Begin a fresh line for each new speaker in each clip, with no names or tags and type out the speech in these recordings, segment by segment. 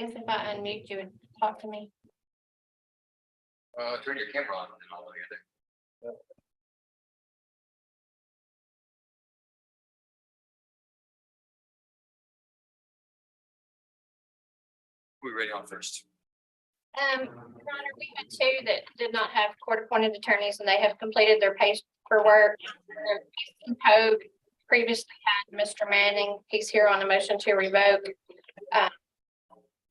If I unmute, you would talk to me.
Turn your camera on and I'll look at it. Who are we ready on first?
Your Honor, we had two that did not have court-appointed attorneys, and they have completed their paperwork. Code previously had Mr. Manning. He's here on a motion to revoke.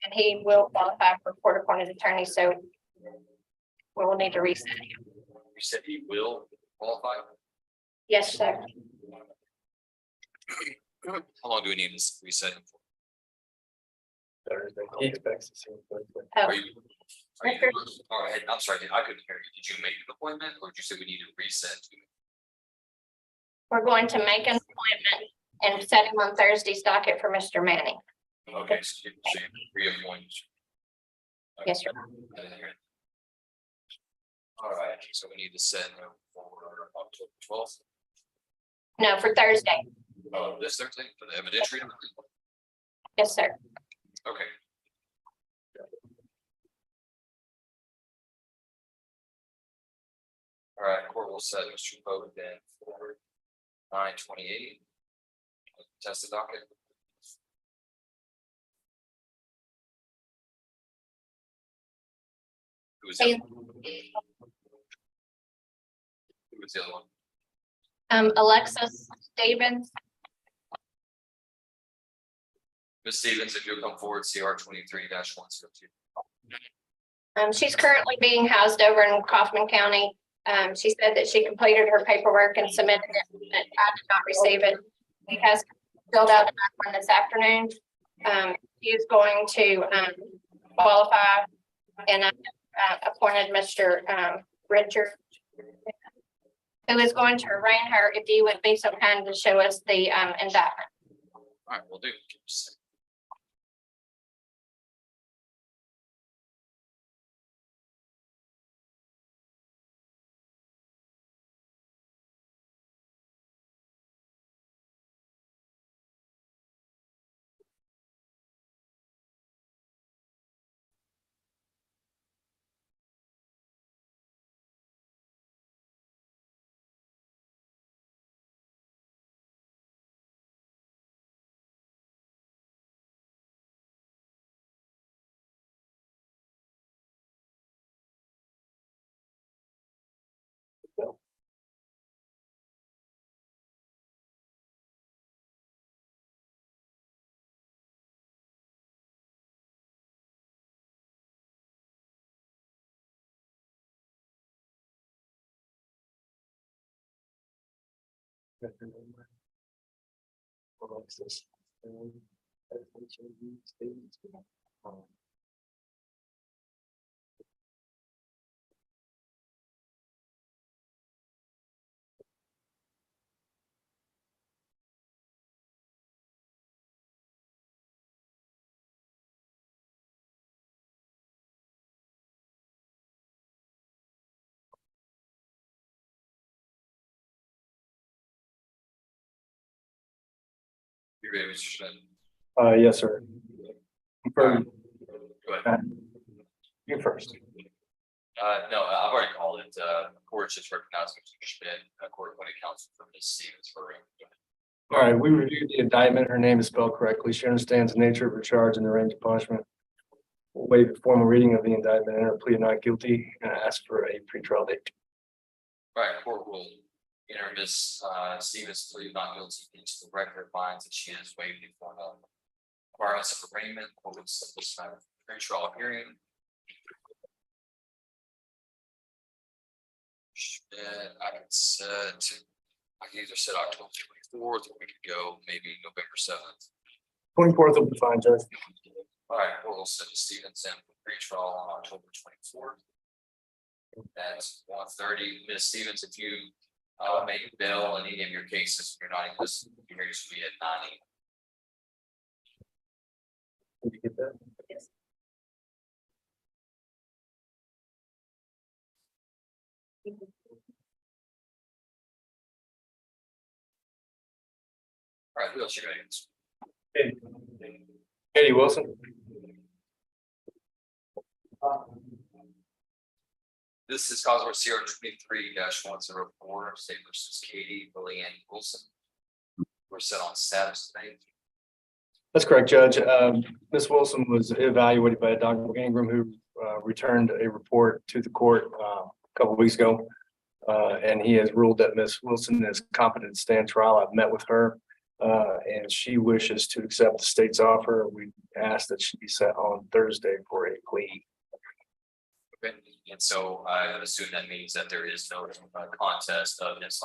And he will qualify for court-appointed attorney, so we will need to reset him.
You said he will qualify?
Yes, sir.
How long do we need to reset him for?
Thursday. He expects to see him Thursday.
Oh,
Are you? All right, I'm sorry, I couldn't hear you. Did you make an appointment or did you say we need to reset?
we're going to make an appointment and set him on Thursday's docket for Mr. Manning.
Okay, so you reappoint.
Yes, sir.
All right, so we need to set him for October 12th.
No, for Thursday.
This Thursday for the evidentiary.
Yes, sir.
Okay. All right, court will set Mr. Pope then for 9/28. Test the docket. Who was the other one? Who was the other one?
Alexis Stevens.
Ms. Stevens, if you'll come forward, CR 23-102.
She's currently being housed over in Kaufman County. She said that she completed her paperwork and submitted it, but I did not receive it. She has filled out another one this afternoon. She is going to qualify, and I appointed Mr. Richard, who is going to arraign her. If you would be so kind to show us the indictment.
All right, we'll do.
Alexis.
You ready, Mr. Schmidt?
Yes, sir. Confirm.
Go ahead.
You first.
No, I've already called it. Court just recognized Mr. Schmidt, court appointed counsel for Ms. Stevens for.
All right, we reviewed the indictment. Her name is spelled correctly. She understands the nature of her charge and the range of punishment. We'll waive the formal reading of the indictment and her plea of not guilty and ask for a pretrial date.
All right, court will enter Ms. Stevens' plea of not guilty into the record, finds that she has waived the formal requirements of arraignment. Court will set this matter for pretrial hearing. I can either set October 24th or we could go maybe November 7th.
24th will be fine, Judge.
All right, we'll send Stevens in for pretrial on October 24th. That's 1:30. Ms. Stevens, if you make bail in any of your cases, you're not in this hearings will be at 9 a.m.
Did you get that?
Yes.
All right, who else you got?
Katie Wilson.
This is cause number CR 23-104, State versus Katie Leanne Wilson. We're set on status today.
That's correct, Judge. Ms. Wilson was evaluated by Dr. Ingram, who returned a report to the court a couple of weeks ago. And he has ruled that Ms. Wilson is competent to stand trial. I've met with her and she wishes to accept the state's offer. We asked that she be set on Thursday for a plea.
Okay. And so I assume that means that there is no contest of this.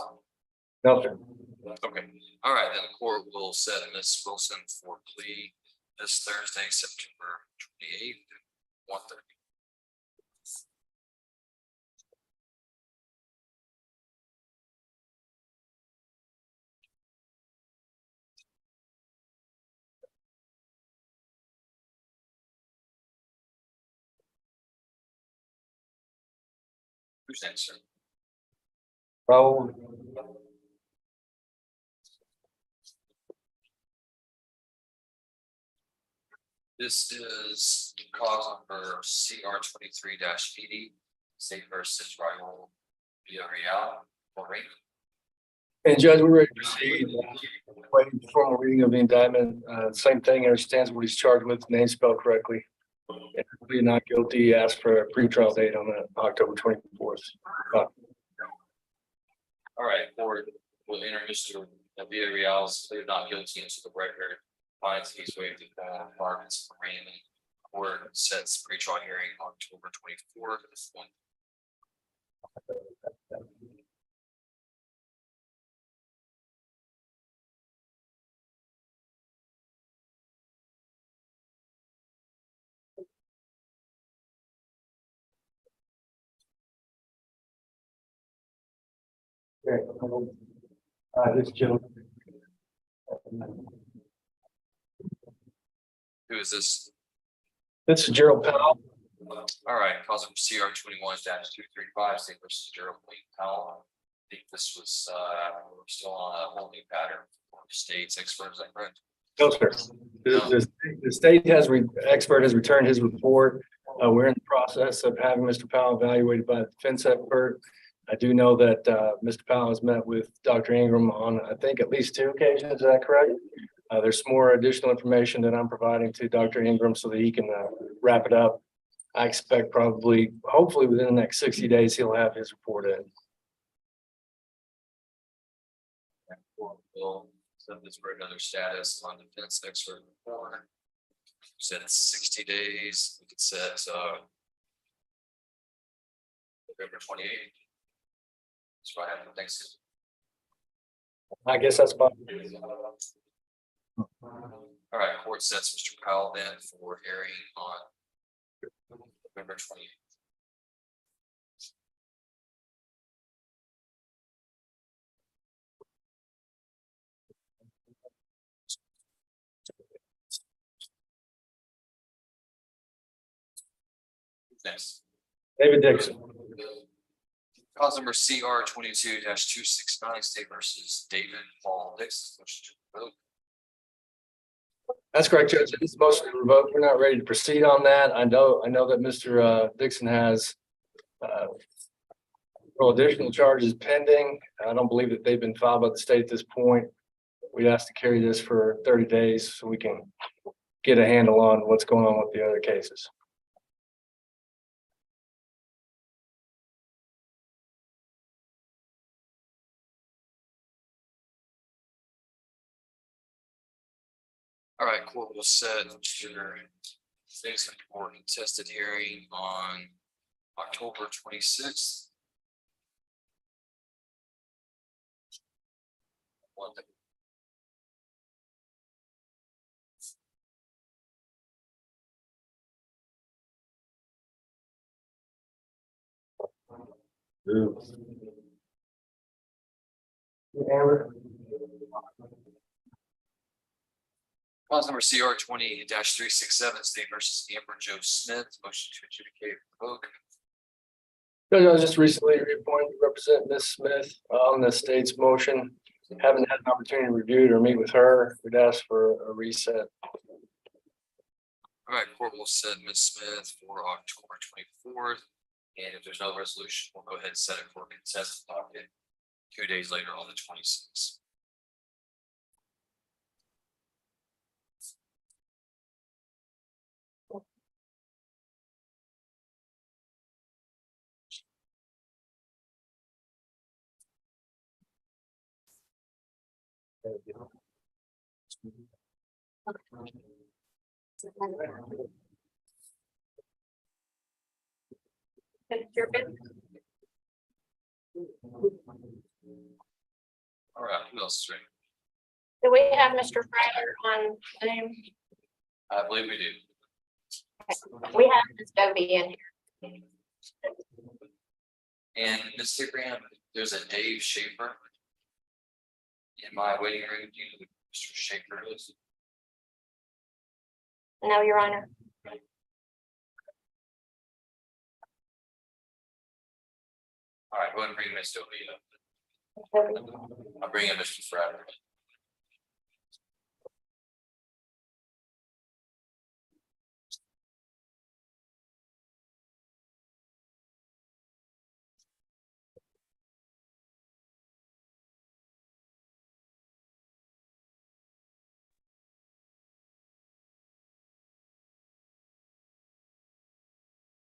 No, sir.
Okay, all right, then the court will set Ms. Wilson for plea this Thursday, September 28th, 1:30. Who's next, sir?
Raul.
This is cause number CR 23-80, State versus Raul Villarreal.
And Judge, we're ready to proceed. Waiting for formal reading of the indictment. Same thing, understands what he's charged with, name spelled correctly. And plea not guilty, asked for a pretrial date on October 24th.
All right, court will enter Mr. Villarreal's plea of not guilty into the record. Finds he's waived the requirements for arraignment. Court sets pretrial hearing October 24th. This one.
This gentleman.
Who is this?
This is Gerald Powell.
All right, cause number CR 21-235, State versus Gerald Powell. I think this was we're still on a holding pattern for state's experts, is that correct?
No, sir. The state expert has returned his report. We're in the process of having Mr. Powell evaluated by the defense expert. I do know that Mr. Powell has met with Dr. Ingram on, I think, at least 2 occasions. Is that correct? There's some more additional information that I'm providing to Dr. Ingram so that he can wrap it up. I expect hopefully within the next 60 days, he'll have his report in.
We'll set this for another status on defense expert report. Said it's 60 days. We could set November 28th. That's what happened. Thanks.
I guess that's fine.
All right, court sets Mr. Powell then for hearing on November 28th. Next.
David Dixon.
Cause number CR 22-269, State versus David Paul Dixon. Motion to revoke.
That's correct, Judge. This motion to revoke. We're not ready to proceed on that. I know that Mr. Dixon has additional charges pending. I don't believe that they've been filed by the state at this point. We'd ask to carry this for 30 days so we can get a handle on what's going on with the other cases.
All right, court will set your things for contested hearing on October 26th. Clause number CR 20-367, State versus Amber Joe Smith. Motion to adjudicate revoke.
Judge, I was just recently reappointed to represent Ms. Smith on the state's motion. Haven't had an opportunity to review it or meet with her. We'd ask for a reset.
All right, court will set Ms. Smith for October 24th. And if there's no resolution, we'll go ahead and set it for contested docket 2 days later on the 26th.
Your business.
All right, who else is ready?
Do we have Mr. Frater on Zoom?
I believe we do.
We have Ms. Dobie in here.
And Ms. Graham, there's a Dave Schaefer in my waiting room. Do you know who Mr. Schaefer is?
No, Your Honor.
All right, go ahead and bring Ms. Dobie up. I'll bring in Mr. Frater.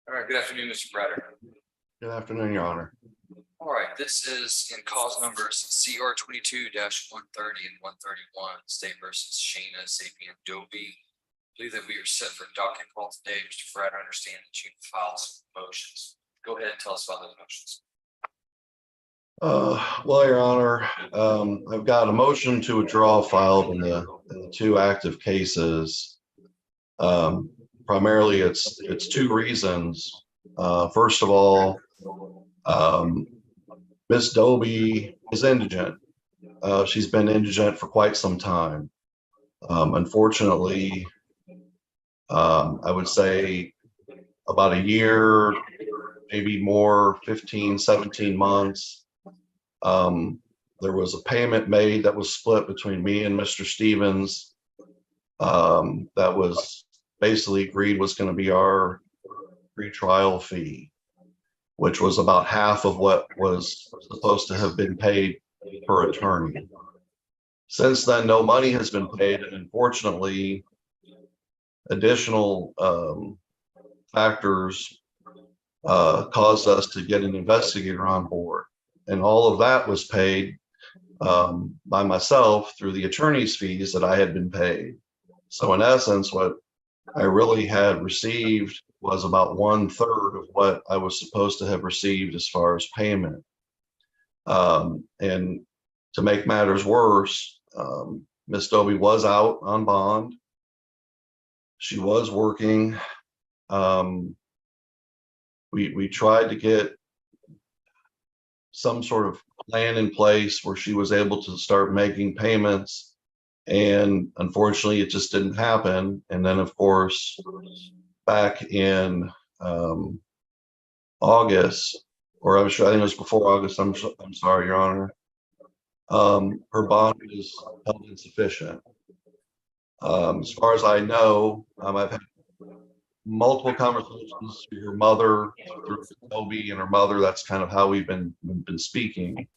All right, good afternoon, Mr. Frater.
Good afternoon, Your Honor.
All right, this is in cause numbers CR 22-130 and 131, State versus Shayna Sapien Dobie. I believe that we are set for docket call today. Mr. Frater, I understand that you filed some motions. Go ahead and tell us about those motions.
Well, Your Honor, I've got a motion to withdraw filed in the two active cases. Primarily, it's two reasons. First of all, Miss Dobie is indigent. She's been indigent for quite some time. Unfortunately, I would say about a year, maybe more, 15, 17 months. There was a payment made that was split between me and Mr. Stevens. That was basically agreed was going to be our pretrial fee, which was about half of what was supposed to have been paid per attorney. Since then, no money has been paid, and unfortunately, additional factors caused us to get an investigator on board. And all of that was paid by myself through the attorney's fees that I had been paid. So in essence, what I really had received was about 1/3 of what I was supposed to have received as far as payment. And to make matters worse, Miss Dobie was out on bond. She was working. We tried to get some sort of plan in place where she was able to start making payments, and unfortunately it just didn't happen. And then of course back in August, or I think it was before August, I'm sorry, Your Honor, her bond is held insufficient. As far as I know, I've had multiple conversations with her mother, through Toby and her mother. That's kind of how we've been speaking.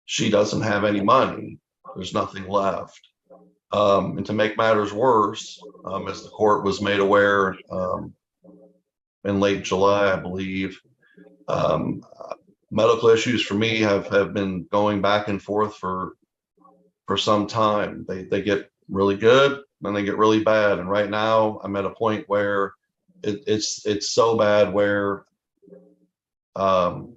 She doesn't have any money. There's nothing left. And to make matters worse, as the court was made aware in late July, I believe, medical issues for me have been going back and forth for some time. They get really good, then they get really bad. And right now I'm at a point where it's so bad where I'm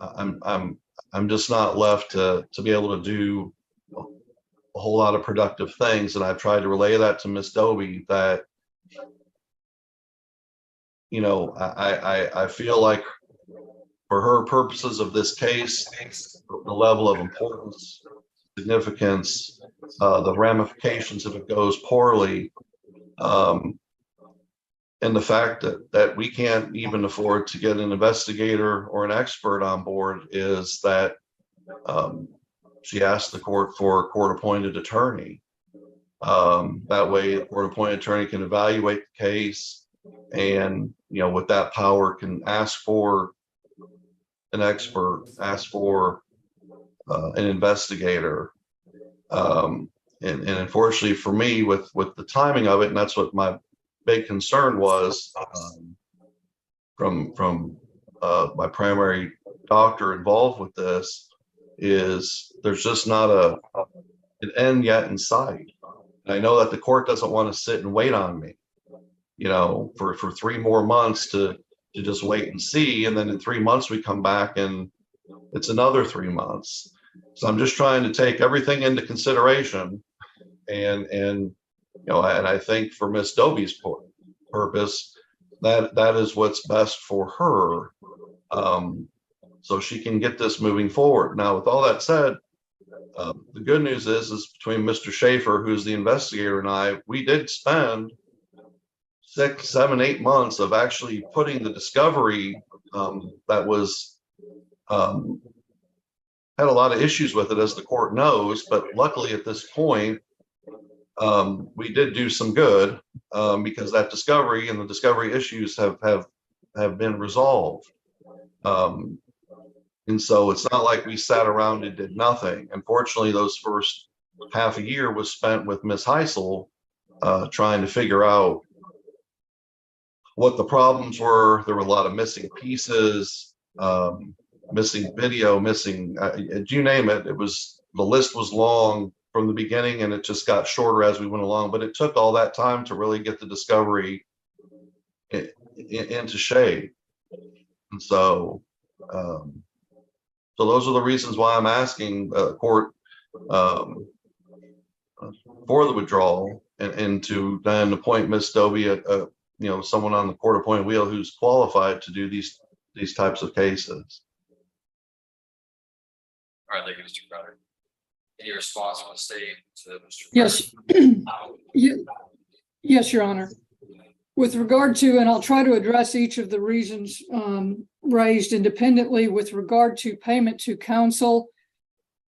just not left to be able to do a whole lot of productive things. And I've tried to relay that to Miss Dobie, that, you know, I feel like for her purposes of this case, the level of importance, significance, the ramifications if it goes poorly, and the fact that we can't even afford to get an investigator or an expert on board, is that she asked the court for a court-appointed attorney. That way, the court-appointed attorney can evaluate the case, and with that power, can ask for an expert, ask for an investigator. And unfortunately for me, with the timing of it, and that's what my big concern was, from my primary doctor involved with this, is there's just not an end yet in sight. And I know that the court doesn't want to sit and wait on me, for 3 more months to just wait and see. And then in 3 months, we come back and it's another 3 months. So I'm just trying to take everything into consideration. And I think for Miss Dobie's purpose, that is what's best for her. So she can get this moving forward. Now, with all that said, the good news is between Mr. Schaefer, who's the investigator, and I, we did spend 6, 7, 8 months of actually putting the discovery that was had a lot of issues with it, as the court knows, but luckily at this point, we did do some good, because that discovery and the discovery issues have been resolved. And so it's not like we sat around and did nothing. Unfortunately, those first half a year was spent with Ms. Heisel, trying to figure out what the problems were. There were a lot of missing pieces, missing video, missing, you name it. The list was long from the beginning, and it just got shorter as we went along. But it took all that time to really get the discovery into shape. And so, so those are the reasons why I'm asking court for the withdrawal, and to then appoint Ms. Dobie, someone on the court-appointed wheel who's qualified to do these types of cases.
All right, thank you, Mr. Crowder. Any response from the state to Mr.
Yes. Yes, Your Honor. With regard to, and I'll try to address each of the reasons raised independently. With regard to payment to counsel,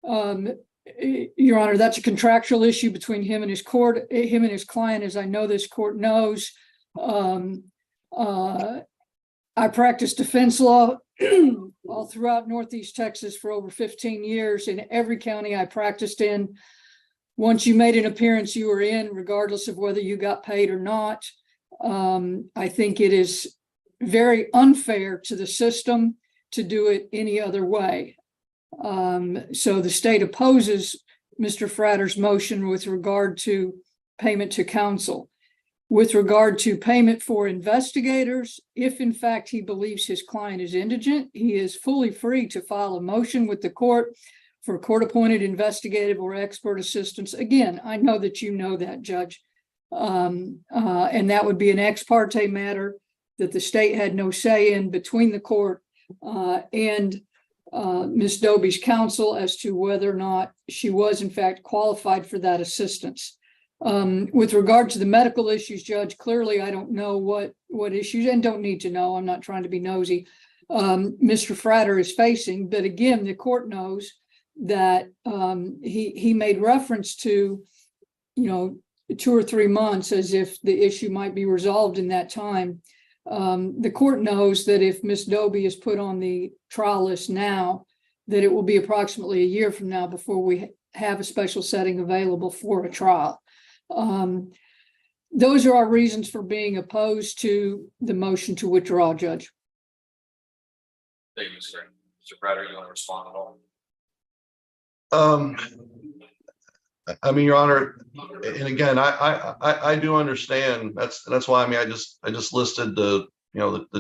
Your Honor, that's a contractual issue between him and his client, as I know this court knows. I practiced defense law all throughout Northeast Texas for over 15 years. In every county I practiced in, once you made an appearance, you were in, regardless of whether you got paid or not. I think it is very unfair to the system to do it any other way. So the state opposes Mr. Fratter's motion with regard to payment to counsel. With regard to payment for investigators, if in fact he believes his client is indigent, he is fully free to file a motion with the court for court-appointed investigative or expert assistance. Again, I know that you know that, Judge. And that would be an ex parte matter that the state had no say in, between the court and Ms. Dobie's counsel, as to whether or not she was in fact qualified for that assistance. With regard to the medical issues, Judge, clearly I don't know what issues, and don't need to know, I'm not trying to be nosy, Mr. Fratter is facing. But again, the court knows that he made reference to, 2 or 3 months, as if the issue might be resolved in that time. The court knows that if Ms. Dobie is put on the trial list now, that it will be approximately a year from now before we have a special setting available for a trial. Those are our reasons for being opposed to the motion to withdraw, Judge.
Thank you, Mr. Crowder, you want to respond at all?
I mean, Your Honor, and again, I do understand. That's why I just listed the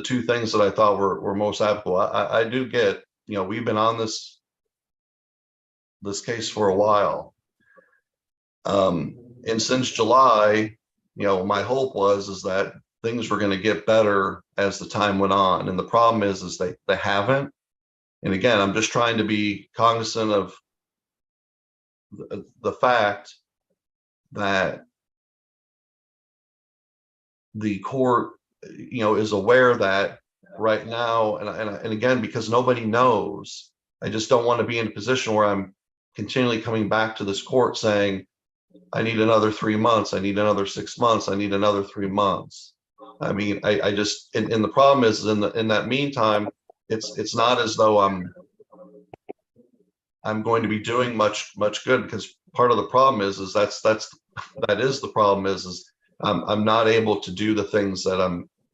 2 things that I thought were most applicable. I do get, we've been on this case for a while. And since July, my hope is that things were going to get better as the time went on. And the problem is they haven't. And again, I'm just trying to be cognizant of the fact that the court, is aware that right now, and again, because nobody knows, I just don't want to be in a position where I'm continually coming back to this court saying, I need another 3 months. I need another 6 months. I need another 3 months. I mean, I just, and the problem is in that meantime, it's not as though I'm going to be doing much good, because part of the problem is that is the problem is I'm not able to do the things that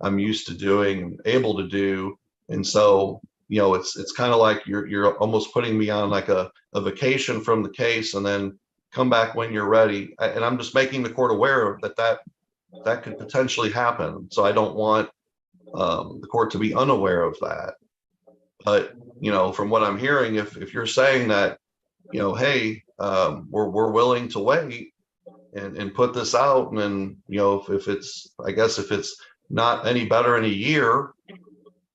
I'm used to doing, able to do. And so, it's kind of like you're almost putting me on like a vacation from the case, and then come back when you're ready. And I'm just making the court aware that could potentially happen. So I don't want the court to be unaware of that. But, from what I'm hearing, if you're saying that, hey, we're willing to wait and put this out, and then, if it's, I guess if it's not any better in a year,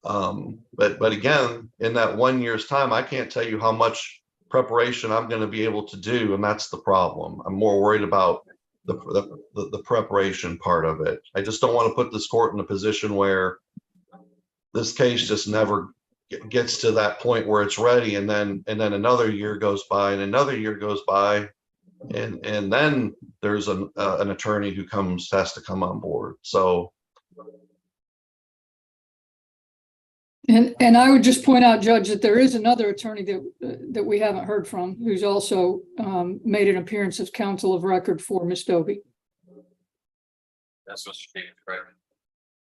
but again, in that 1 year's time, I can't tell you how much preparation I'm going to be able to do, and that's the problem. I'm more worried about the preparation part of it. I just don't want to put this court in a position where this case just never gets to that point where it's ready, and then another year goes by, and another year goes by, and then there's an attorney who has to come on board. So.
And I would just point out, Judge, that there is another attorney that we haven't heard from, who's also made an appearance as counsel of record for Ms. Dobie.
That's Mr. Stevens, right?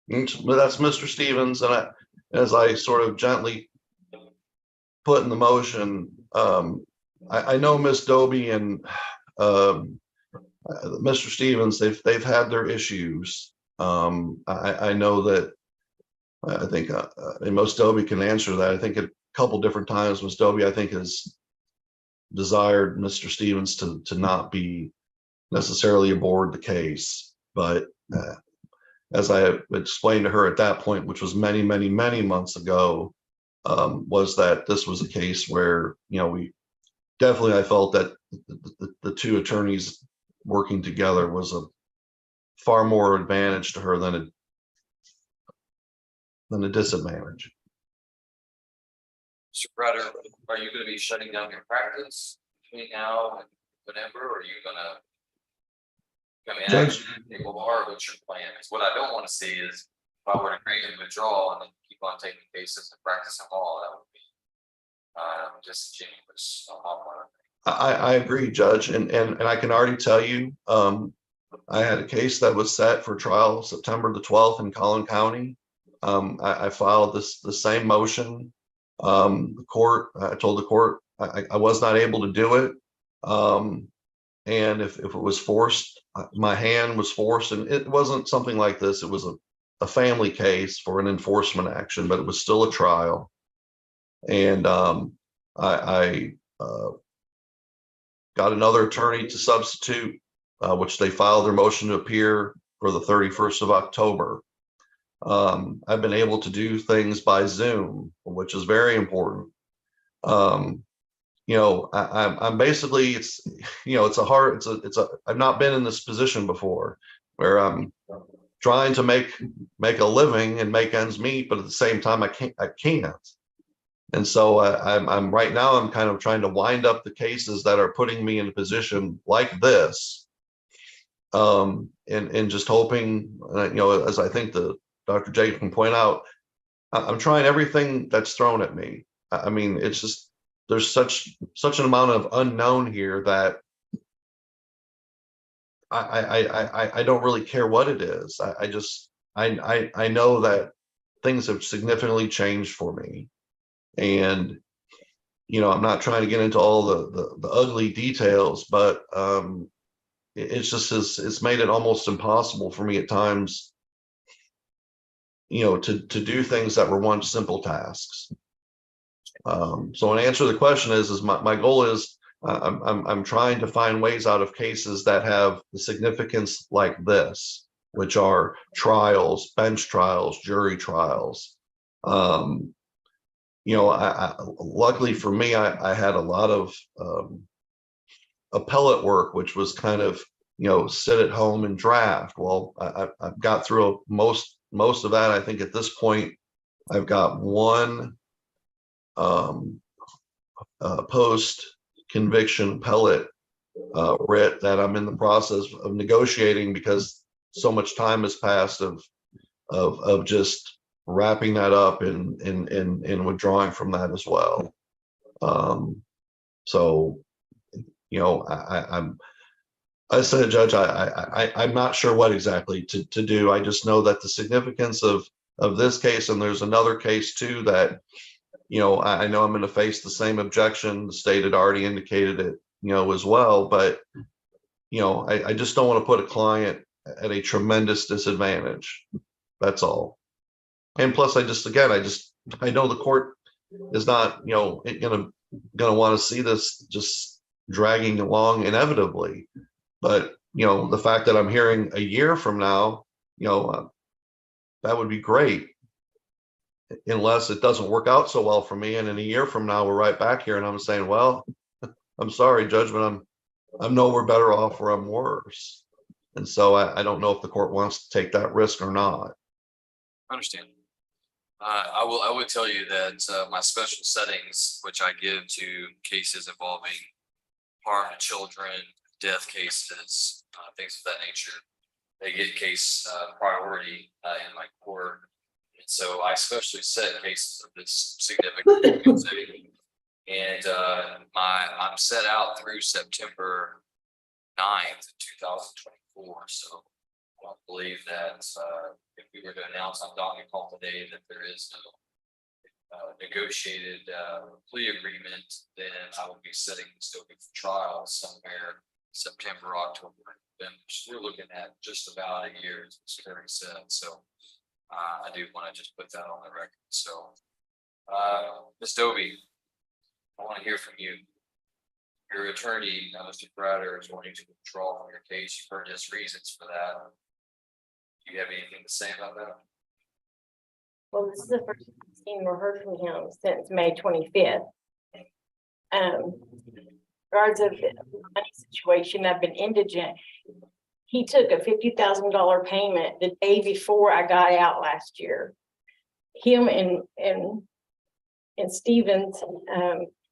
That's Mr. Stevens, and as I sort of gently put in the motion, I know Ms. Dobie and Mr. Stevens, they've had their issues. I know that. I think, and Ms. Dobie can answer that. I think a couple different times, Ms. Dobie, I think, has desired Mr. Stevens to not be necessarily aboard the case. But as I explained to her at that point, which was many, many, many months ago, was that this was a case where, we definitely, I felt that the two attorneys working together was a far more advantage to her than a disadvantage.
Mr. Crowder, are you going to be shutting down your practice between now and whenever, or are you going to come in
Judge,
and or what's your plan? Because what I don't want to see is if I were to create a withdrawal and then keep on taking cases and practicing law, that would be disingenuous on my part.
I agree, Judge, and I can already tell you, I had a case that was set for trial September the 12th in Collin County. I filed the same motion. The court, I told the court I was not able to do it. And if it was forced, my hand was forced, and it wasn't something like this. It was a family case for an enforcement action, but it was still a trial. And I got another attorney to substitute, which they filed their motion to appear for the 31st of October. I've been able to do things by Zoom, which is very important. I'm basically, I've not been in this position before where I'm trying to make a living and make ends meet, but at the same time, I can't. And so I'm right now, I'm kind of trying to wind up the cases that are putting me in a position like this. And just hoping, as I think Dr. Jake can point out, I'm trying everything that's thrown at me. I mean, it's just, there's such an amount of unknown here that I don't really care what it is. I know that things have significantly changed for me, and I'm not trying to get into all the ugly details, but it's just it's made it almost impossible for me at times, to do things that were once simple tasks. So in answer to the question is my goal is I'm trying to find ways out of cases that have the significance like this, which are trials, bench trials, jury trials. Luckily for me, I had a lot of appellate work, which was kind of, sit at home and draft. Well, I've got through most of that. I think at this point, I've got one post-conviction appellate writ that I'm in the process of negotiating because so much time has passed of just wrapping that up and withdrawing from that as well. So, you know, I said, Judge, I'm not sure what exactly to do. I just know that the significance of this case, and there's another case too that, you know, I know I'm going to face the same objection. The state had already indicated it, you know, as well. But, you know, I just don't want to put a client at a tremendous disadvantage. That's all. And plus, I know the court is not, you know, gonna want to see this just dragging along inevitably. But, you know, the fact that I'm hearing a year from now, you know, that would be great. Unless it doesn't work out so well for me, and in a year from now we're right back here, and I'm saying, well, I'm sorry, Judge, but I'm nowhere better off, or I'm worse. And so I don't know if the court wants to take that risk or not.
I understand. I would tell you that my special settings, which I give to cases involving harm to children, death cases, things of that nature, they get case priority in my court. And so I especially set cases of this significant and I'm set out through September 9th, 2024. So I don't believe that if we were to announce on docket call today that there is no negotiated plea agreement, then I will be setting this open for trial somewhere September, October, November. So we're looking at just about a year, as Mr. Terry said. So I do want to just put that on the record. So Ms. Dobie, I want to hear from you. Your attorney, Mr. Prater, is wanting to withdraw from your case. You've heard his reasons for that. Do you have anything to say about that?
Well, this is the first time I've seen or heard from him since May 25th. Regards of the money situation, I've been indigent. He took a $50,000 payment the day before I got out last year. Him and Stevens,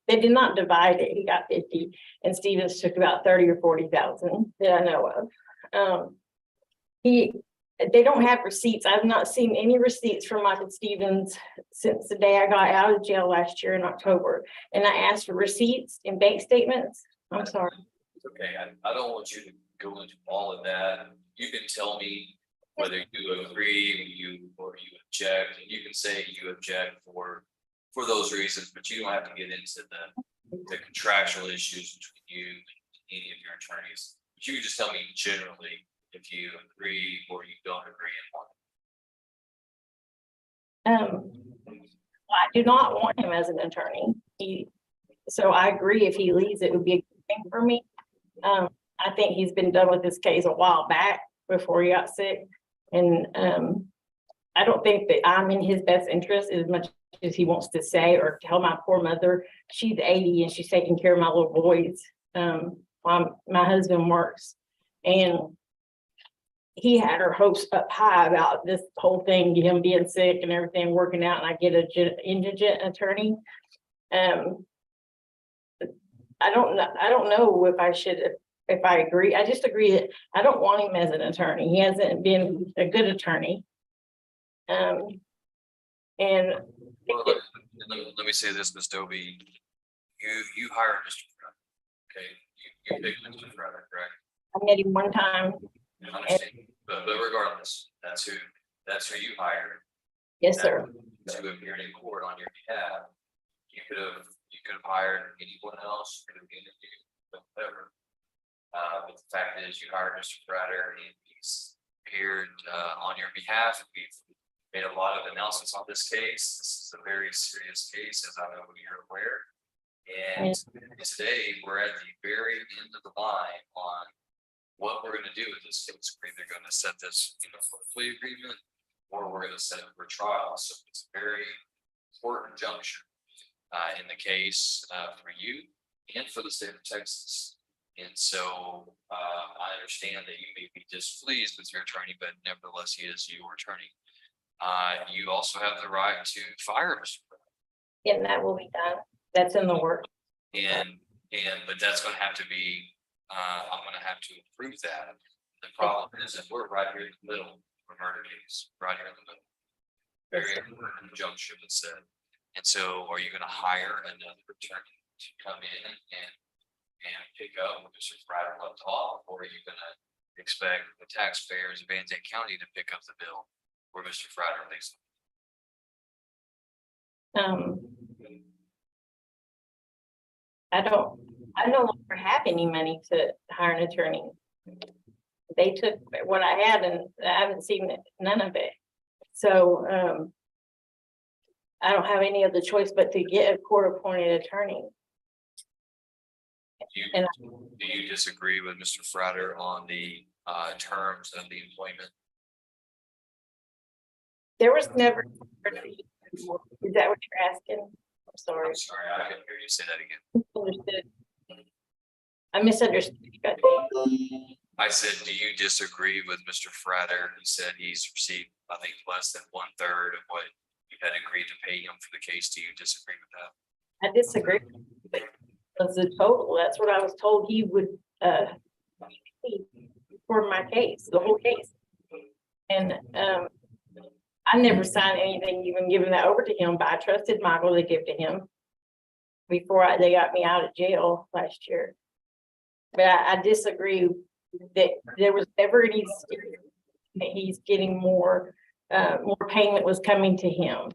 they did not divide it. He got 50, and Stevens took about 30 or 40,000 that I know of. They don't have receipts. I've not seen any receipts from Michael Stevens since the day I got out of jail last year in October. And I asked for receipts and bank statements. I'm sorry.
It's okay. I don't want you to go into all of that. You can tell me whether you agree or you object, and you can say you object for those reasons, but you don't have to get into the contractual issues between you and any of your attorneys. But you can just tell me generally if you agree or you don't agree
Well, I do not want him as an attorney. So I agree if he leaves, it would be a good thing for me. I think he's been done with this case a while back before he got sick. And I don't think that I'm in his best interest as much as he wants to say or tell my poor mother. She's 80 and she's taking care of my little boys. My husband works, and he had her hopes up high about this whole thing, him being sick and everything working out, and I get an indigent attorney. I don't know if I agree. I just agree that I don't want him as an attorney. He hasn't been a good attorney. And
on. Let me say this, Ms. Dobie. You hired Mr. Prater, okay? You picked Mr. Prater, correct?
I met him one time.
I understand. But regardless, that's who you hired.
Yes, sir.
To appear in court on your behalf. You could have hired anyone else, could have interviewed, whatever. But the fact is, you hired Mr. Prater, and he's appeared on your behalf. We've made a lot of announcements on this case. This is a very serious case, as I know you're aware. And today, we're at the very end of the line on what we're going to do with this case. We're either going to set this, for a plea agreement, or we're going to set it for trial. So it's a very important juncture in the case for you and for the state of Texas. And so I understand that you may be displeased with your attorney, but nevertheless, he is your attorney. You also have the right to fire Mr. Prater.
And that will be done. That's in the work.
But that's going to have to be I'm gonna have to approve that. The problem is that we're right here in the middle of a murder case, right here in the middle. Very important juncture that said. And so are you gonna hire another attorney to come in and pick up what Mr. Fratter left off? Or are you gonna expect the taxpayers of Van Zandt County to pick up the bill where Mr. Fratter thinks?
I no longer have any money to hire an attorney. They took what I had and I haven't seen none of it. So, I don't have any other choice but to get a court-appointed attorney. And
Do you disagree with Mr. Fratter on the terms of the employment?
there was never. Is that what you're asking? I'm sorry.
I'm sorry, I didn't hear you say that again.
Understood. I misunderstood. You, I think.
I said, do you disagree with Mr. Fratter, who said he's received, I think, less than 1/3 of what you had agreed to pay him for the case? Do you disagree with that?
I disagree. That's the total. That's what I was told he would for my case, the whole case. And I never signed anything, even giving that over to him, but I trusted Michael to give to him before they got me out of jail last year. But I disagree that there was ever any that he's getting more payment was coming to him.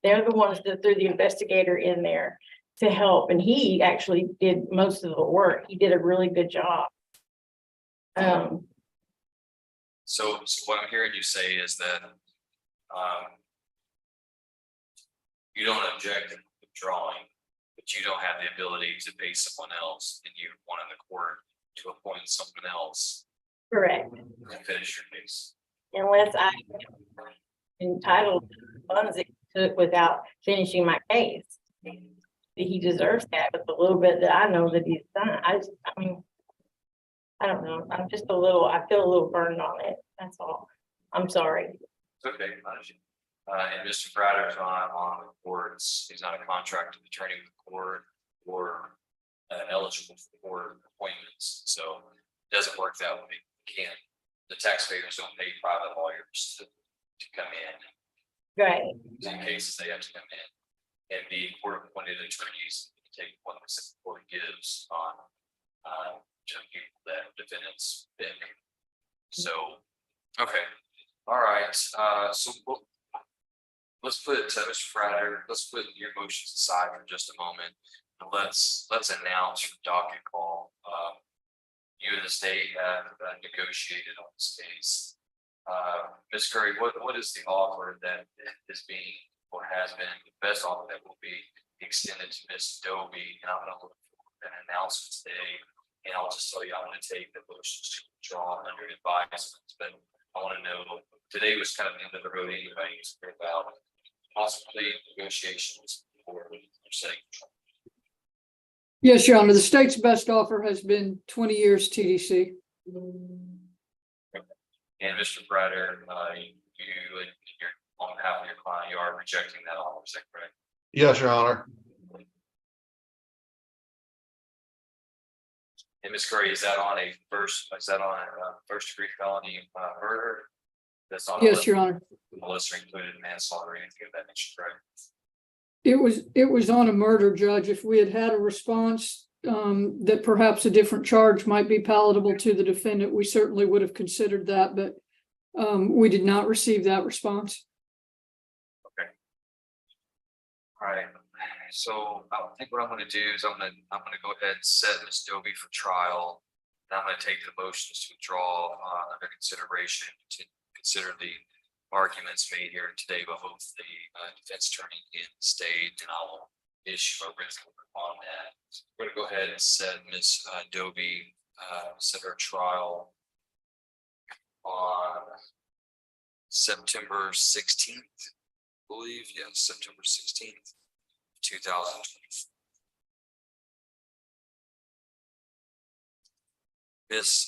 They're the ones that threw the investigator in there to help, and he actually did most of the work. He did a really good job.
So what I'm hearing you say is that you don't object to withdrawing, but you don't have the ability to pay someone else, and you want the court to appoint someone else
Correct.
to finish your case.
Unless I entitled to the funds it took without finishing my case. He deserves that with the little bit that I know that he's done. I mean, I don't know. I feel a little burned on it. That's all. I'm sorry.
It's okay. And Mr. Fratter's on the courts. He's not a contracted attorney with the court or eligible for court appointments. So it doesn't work that way. The taxpayers don't pay private lawyers to come in.
Right.
In cases they have to come in and be court appointed attorneys, take what the court gives on to people that defendants pick. So, okay, all right. So let's put Mr. Fratter, let's put your motions aside for just a moment. And let's announce your docket call. You and the state have negotiated on this case. Ms. Curry, what is the offer that is being or has been the best offer that will be extended to Ms. Dobie? And I'm going to look for an announcement today. And I'll just tell you, I'm going to take the motions to withdraw under advisement. But I want to know, today was kind of the end of the road anyway. It's about possibly negotiations for setting.
Yes, Your Honor, the state's best offer has been 20 years TDC.
And Mr. Fratter, you're on behalf of your client, you are rejecting that offer, is that correct?
Yes, Your Honor.
And Ms. Curry, is that on a first degree felony murder? That's not.
Yes, Your Honor.
Melissa included manslaughter or anything of that nature, correct?
It was on a murder, Judge. If we had had a response that perhaps a different charge might be palatable to the defendant, we certainly would have considered that, but we did not receive that response.
Okay. All right. So I think what I'm going to do is I'm going to go ahead and set Ms. Dobie for trial. And I'm going to take the motions to withdraw under consideration to consider the arguments made here today by both the defense attorney and the state, and I will issue a written on that. We're going to go ahead and set Ms. Dobie, set her trial on September 16th, I believe. Yes, September 16th, 2020. Ms.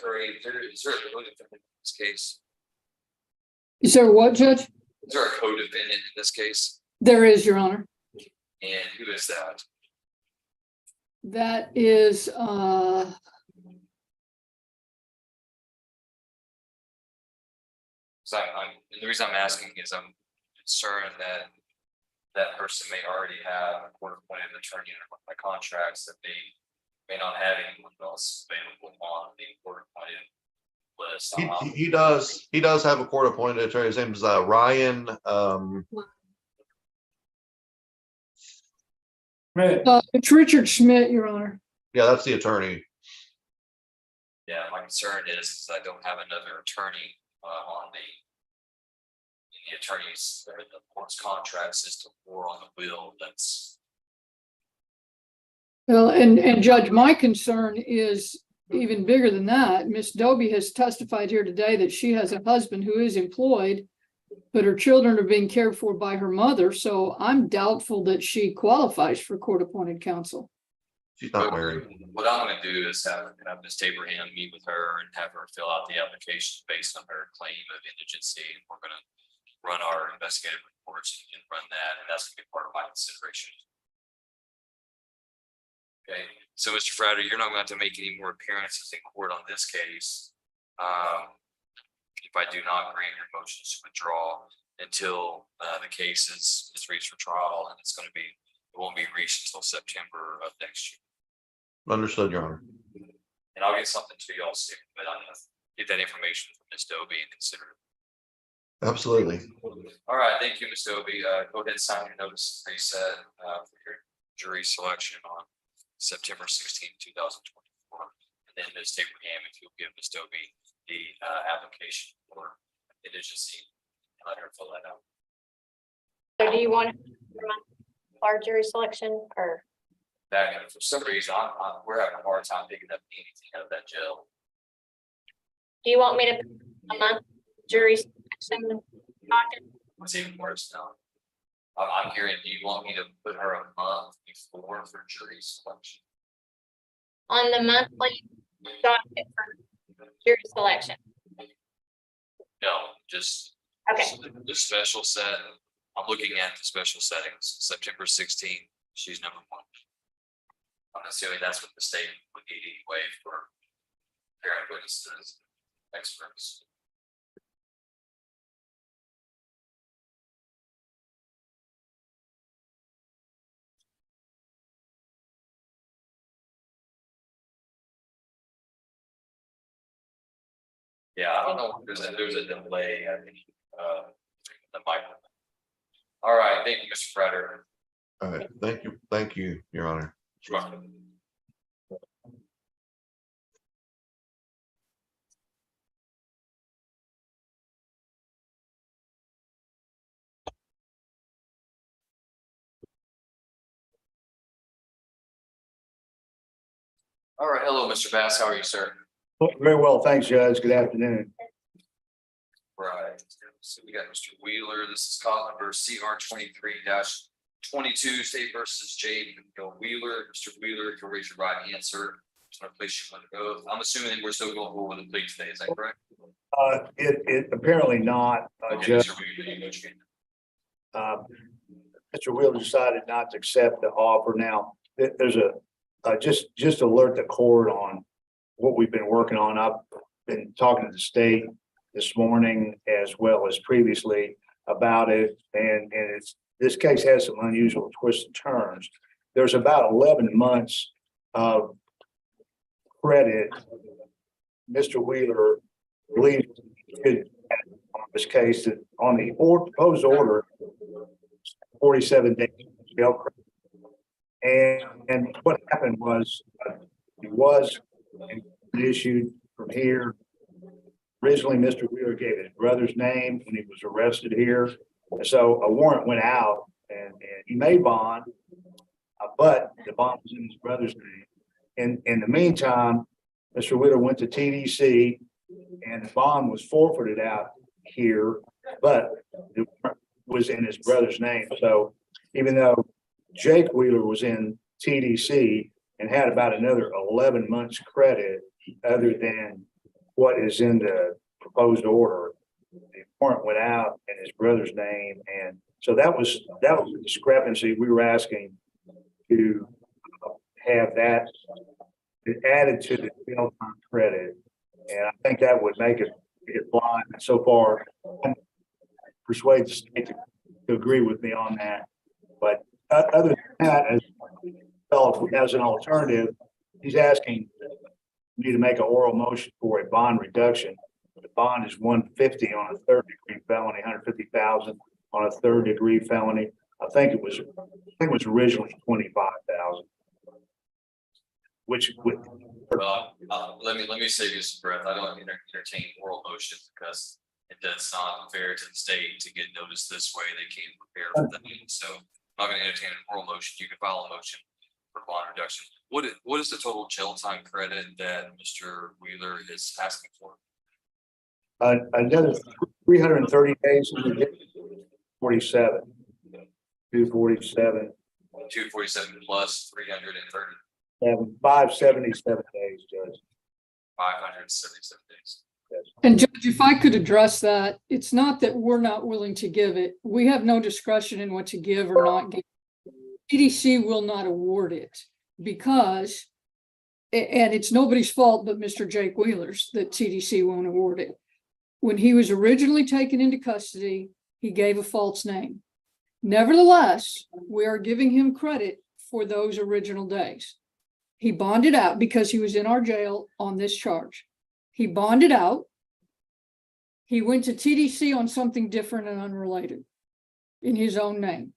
Curry, is there a co-defendant in this case?
Is there what, Judge?
Is there a co-defendant in this case?
There is, Your Honor.
And who is that?
That is
So and the reason I'm asking is I'm concerned that that person may already have a court-appointed attorney under my contracts that they may not have anyone else available on the court-appointed list.
He does have a court appointed attorney. His name is Ryan.
It's Richard Schmidt, Your Honor.
Yeah, that's the attorney.
Yeah, my concern is I don't have another attorney on the attorneys or the court's contract system or on the bill that's.
Well, and Judge, my concern is even bigger than that. Miss Doby has testified here today that she has a husband who is employed, but her children are being cared for by her mother. So I'm doubtful that she qualifies for court-appointed counsel.
She's not married.
What I'm gonna do is have Ms. Abraham meet with her and have her fill out the application based on her claim of indigency. And we're gonna run our investigative reports and run that, and that's gonna be part of my consideration. Okay, so Mr. Fratter, you're not going to have to make any more appearances in court on this case. If I do not grant your motions to withdraw until the case is reached for trial, and it won't be reached until September of next year.
Understood, Your Honor.
And I'll get something to you all soon, but I'm gonna get that information from Ms. Doby and consider it.
Absolutely.
All right, thank you, Ms. Doby. Go ahead and sign your notice, they said, for your jury selection on September 16, 2024. And then Ms. Abraham, if you'll give Ms. Doby the application for indigency, let her fill that out.
So do you want our jury selection or?
That, and for some reason, we're having a hard time picking up anything out of that jail.
Do you want me to put a month jury selection docket?
What's even worse now? I'm hearing, do you want me to put her a month before for jury selection?
On the monthly docket for jury selection?
No, just.
Okay.
The special set, I'm looking at the special settings, September 16th, she's number 1. I'm assuming that's what the state would need anyway for parent witnesses, experts. Yeah, I don't know if there's a delay, I think, the microphone. All right, thank you, Mr. Fratter.
All right. Thank you, Your Honor.
Sure. All right, hello, Mr. Bass, how are you, sir?
Very well, thanks, Judge. Good afternoon.
Right, so we got Mr. Wheeler, this is call number CR 23-22, State versus J. Wheeler. Mr. Wheeler, if you'll raise your right hand, sir. Just want to place you under oath. I'm assuming that we're still going forward with the plea today, is that correct?
It apparently not,
Okay,
Judge.
Mr. Wheeler, you know what you can.
Mr. Wheeler decided not to accept the offer. Now, there's just alert the court on what we've been working on. I've been talking to the state this morning as well as previously about it, and this case has some unusual twists and turns. There's about 11 months of credit Mr. Wheeler believes on this case, that on the proposed order, 47 days jail credit. And what happened was it was issued from here. Originally, Mr. Wheeler gave his brother's name when he was arrested here. And so a warrant went out and he made bond, but the bond was in his brother's name. And in the meantime, Mr. Wheeler went to TDC and the bond was forfeited out here, but it was in his brother's name. So even though Jake Wheeler was in TDC and had about another 11 months credit other than what is in the proposed order, the warrant went out in his brother's name. And so that was a discrepancy. We were asking to have that added to the jail time credit. And I think that would make it hit blind. And so far, I'm persuade the state to agree with me on that. But other than that, as an alternative, he's asking me to make an oral motion for a bond reduction. The bond is 150 on a third degree felony, 150,000 on a third degree felony. I think it was originally 25,000. Which would,
Well, let me save you some breath. I don't entertain oral motions because it does not fair to the state to get noticed this way. They can't prepare for the meeting. So I'm not going to entertain an oral motion. You can file a motion for bond reduction. What is the total jail time credit that Mr. Wheeler is asking for?
another 330 days, 47, 247,
247 plus 330,
577 days, Judge.
577 days.
And Judge, if I could address that, it's not that we're not willing to give it. We have no discretion in what to give or not give. TDC will not award it because, and it's nobody's fault but Mr. Jake Wheeler's, that TDC won't award it. When he was originally taken into custody, he gave a false name. Nevertheless, we are giving him credit for those original days. He bonded out because he was in our jail on this charge. He bonded out. He went to TDC on something different and unrelated in his own name.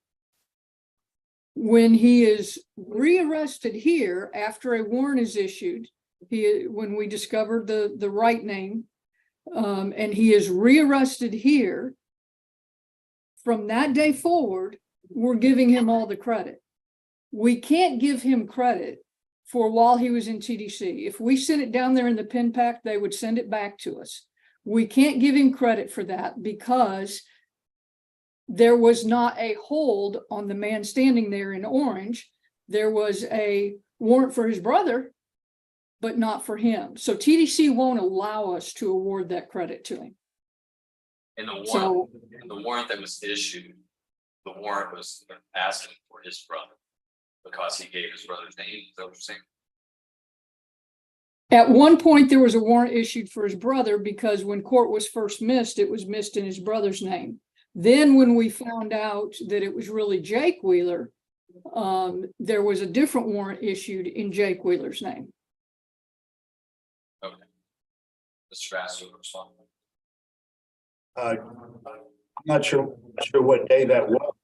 When he is rearrested here after a warrant is issued, when we discovered the right name, and he is rearrested here, from that day forward, we're giving him all the credit. We can't give him credit for while he was in TDC. If we sent it down there in the pen pack, they would send it back to us. We can't give him credit for that because there was not a hold on the man standing there in orange. There was a warrant for his brother, but not for him. So TDC won't allow us to award that credit to him.
And
So
the warrant that was issued, the warrant was asking for his brother because he gave his brother's name. Is that what you're saying?
at one point, there was a warrant issued for his brother because when court was first missed, it was missed in his brother's name. Then when we found out that it was really Jake Wheeler, there was a different warrant issued in Jake Wheeler's name.
Okay. Mr. Bass, you respond.
I'm not sure what day that was.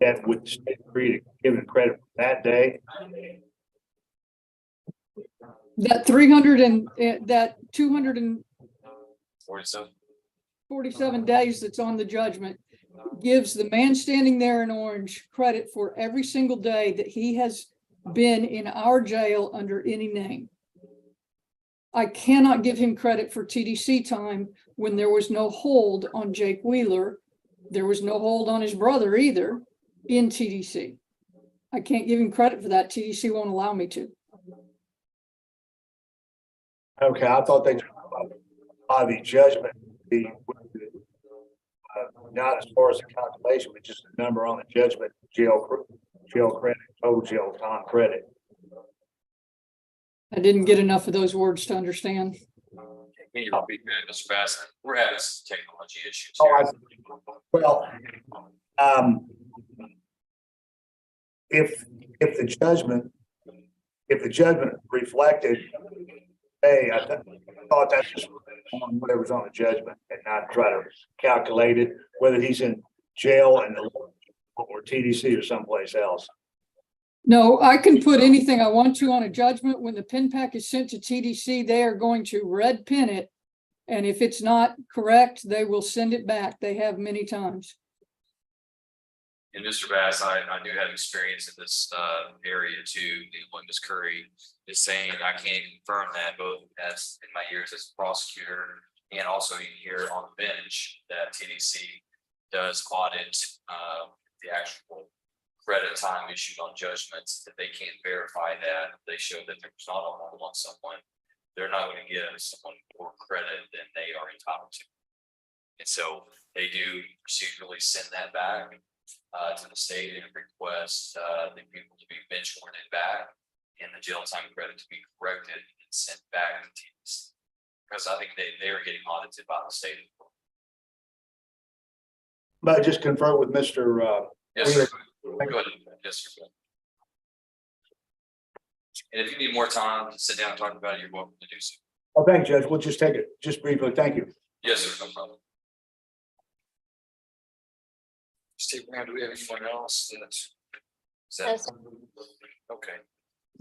That would state free to give him credit for that day.
That 300 and that
47.
247 days that's on the judgment gives the man standing there in orange credit for every single day that he has been in our jail under any name. I cannot give him credit for TDC time when there was no hold on Jake Wheeler. There was no hold on his brother either in TDC. I can't give him credit for that. TDC won't allow me to.
Okay, I thought they by the judgment, not as far as the calculation, but just the number on the judgment, jail credit, total jail time credit.
I didn't get enough of those words to understand.
Can you repeat that, Mr. Bass? We're having some technology issues
Oh,
here.
well, if the judgment reflected, hey, I thought that's just on whatever's on the judgment and not try to calculate it, whether he's in jail and or TDC or someplace else.
No, I can put anything I want to on a judgment. When the pen pack is sent to TDC, they are going to red pin it. And if it's not correct, they will send it back. They have many times.
And Mr. Bass, I do have experience in this area too. When Ms. Curry is saying, I can't confirm that both as in my years as a prosecutor and also here on the bench that TDC does audit the actual credit time issued on judgments. That they can't verify that. They show that there was not a hold on someone. They're not going to give someone more credit than they are entitled to. And so they do procedurally send that back to the state and request the people to be bench warranted back and the jail time credit to be corrected and sent back to TDC. because I think they are getting audited by the state.
But just confer with Mr.
Yes, sir. Go ahead. Yes, sir. And if you need more time to sit down and talk about it, you're welcome to do so.
Oh, thank you, Judge. We'll just take it just briefly. Thank you.
Yes, sir, no problem. Steve Brown, do we have anyone else that's?
Yes.
Okay,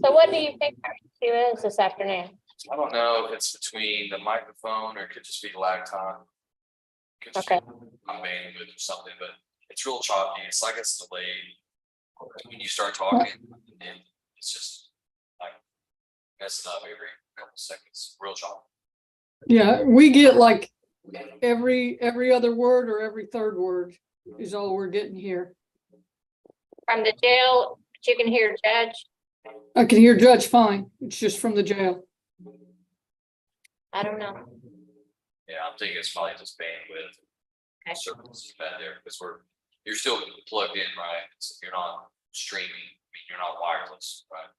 So what do you think our issue is this afternoon?
I don't know if it's between the microphone or it could just be lag time. Could just
Okay.
be my bandwidth or something, but it's real choppy. It's like it's delayed. When you start talking, and it's just like messing up every couple seconds, real choppy.
Yeah, we get like every other word or every third word is all we're getting here.
From the jail, but you can hear Judge.
I can hear Judge fine. It's just from the jail.
I don't know.
Yeah, I'm thinking it's probably just bandwidth.
Okay.
Service is bad there because you're still plugged in, right? So you're not streaming, I mean, you're not wireless, right?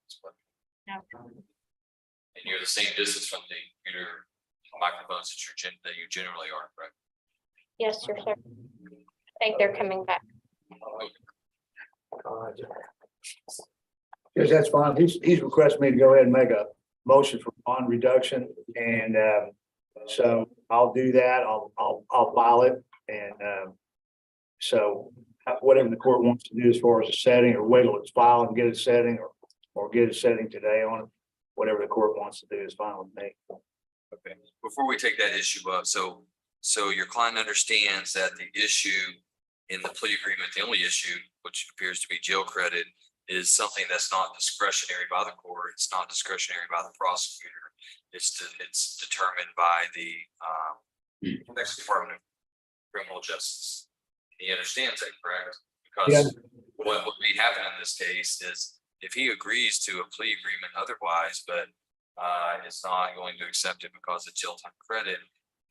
No.
And you're the same distance from the computer microphones that you generally are, right?
Yes, sir. I think they're coming back.
Yes, that's fine. He's requested me to go ahead and make a motion for bond reduction, and so I'll do that. I'll file it, and so whatever the court wants to do as far as a setting, or wait till it's filed and get a setting, or get a setting today on it, whatever the court wants to do is fine with me.
Okay, before we take that issue up, so your client understands that the issue in the plea agreement, the only issue, which appears to be jail credit, is something that's not discretionary by the court. It's not discretionary by the prosecutor. It's determined by the Texas Department of Criminal Justice. He understands that, correct? Because what would be happening in this case is if he agrees to a plea agreement otherwise, but it's not going to accept it because of jail time credit,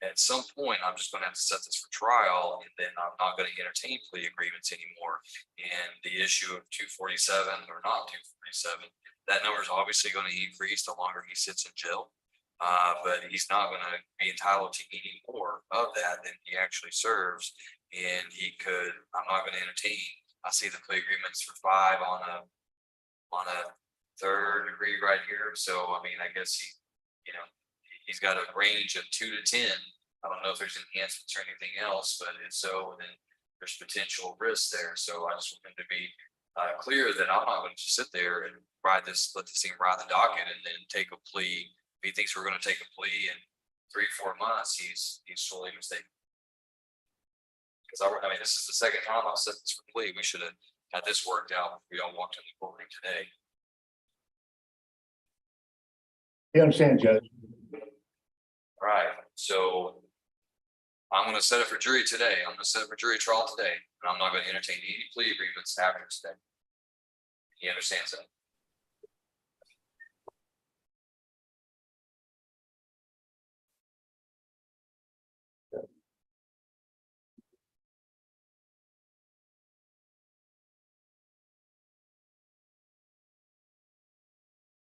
at some point, I'm just going to have to set this for trial, and then I'm not going to entertain plea agreements anymore. And the issue of 247 or not 247, that number is obviously going to increase the longer he sits in jail. But he's not going to be entitled to any more of that than he actually serves. And I'm not going to entertain. I see the plea agreements for 5 on a third degree right here. So, I mean, I guess he's got a range of 2 to 10. I don't know if there's enhancements or anything else, but if so, then there's potential risk there. So I just want him to be clear that I'm not going to just sit there and let this thing ride the docket and then take a plea. If he thinks we're going to take a plea in 3-4 months, he's sorely mistaken. Because I mean, this is the second time I've set this for plea. We should have had this worked out. We all walked in the courtroom today.
You understand, Judge?
All right, so I'm going to set it for jury today. I'm going to set it for jury trial today, and I'm not going to entertain any plea agreements after today. He understands that.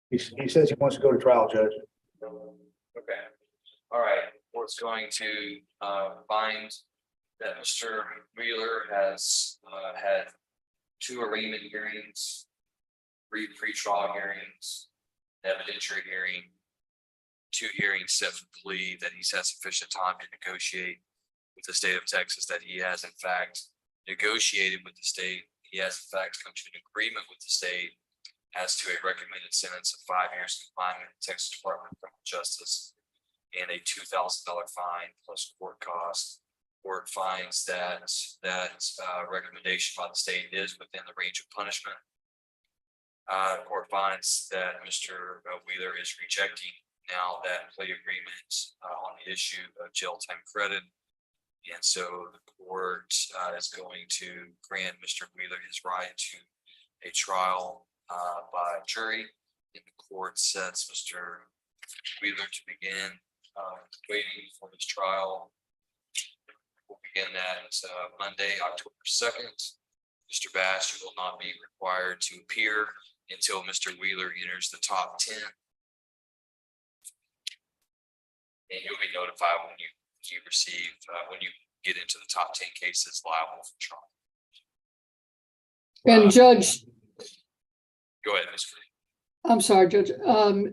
He says he wants to go to trial, Judge.
Okay. All right. Court's going to find that Mr. Wheeler has had 2 arraignment hearings, 3 pre-trial hearings, evidentiary hearing, 2 hearings set for plea, that he's had sufficient time to negotiate with the state of Texas, that he has in fact negotiated with the state. He has in fact come to an agreement with the state as to a recommended sentence of 5 years confinement in Texas Department of Criminal Justice and a $2,000 fine plus court costs. Court finds that recommendation by the state is within the range of punishment. Court finds that Mr. Wheeler is rejecting now that plea agreement on the issue of jail time credit. And so the court is going to grant Mr. Wheeler his right to a trial by jury. And the court sets Mr. Wheeler to begin waiting for his trial. We'll begin that Monday, October 2nd. Mr. Bass, you will not be required to appear until Mr. Wheeler enters the top 10 And you'll be notified when you receive, when you get into the top 10 cases liable for trial.
And Judge,
Go ahead, Ms. Green.
I'm sorry, Judge.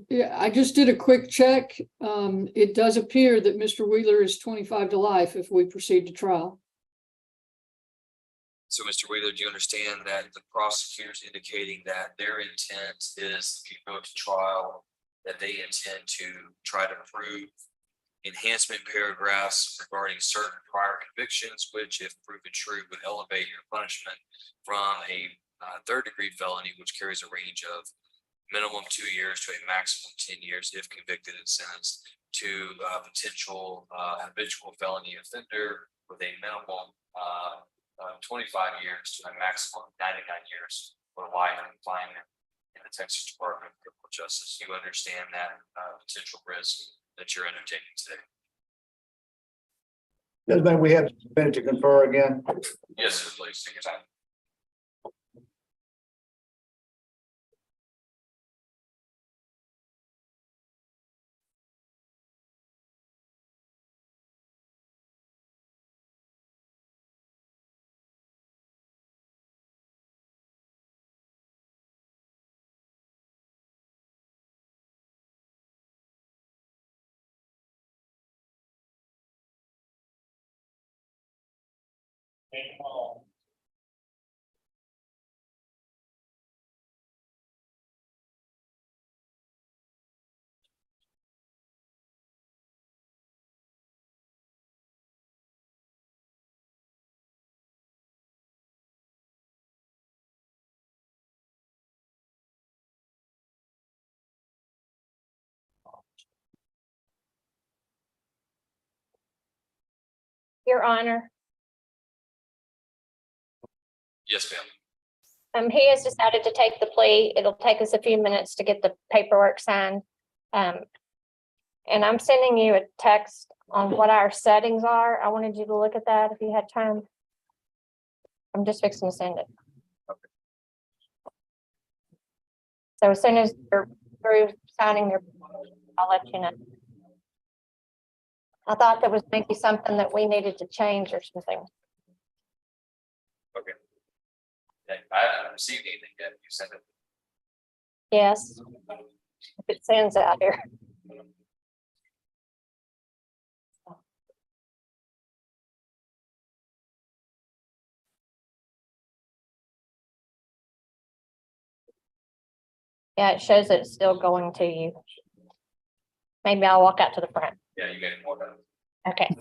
Yeah, I just did a quick check. It does appear that Mr. Wheeler is 25 to life if we proceed to trial.
So, Mr. Wheeler, do you understand that the prosecutor's indicating that their intent is, if you go to trial, that they intend to try to prove enhancement paragraphs regarding certain prior convictions, which, if proven true, would elevate your punishment from a third-degree felony, which carries a range of minimum 2 years to a maximum 10 years if convicted and sentenced, to potential habitual felony offender with a minimum 25 years to a maximum 99 years for life confinement in the Texas Department of Criminal Justice. You understand that potential risk that you're undertaking today?
Gentlemen, we have a minute to confer again.
Yes, sir, please take your time.
Your Honor,
Yes, ma'am.
he has decided to take the plea. It'll take us a few minutes to get the paperwork signed. And I'm sending you a text on what our settings are. I wanted you to look at that if you had time. I'm just fixing to send it. So as soon as you're through signing your, I'll let you know. I thought that was maybe something that we needed to change or something.
Okay. I haven't received anything yet. You sent it.
Yes. If it sends out here. Yeah, it shows that it's still going to you. Maybe I'll walk out to the front.
Yeah, you getting more done.
Okay.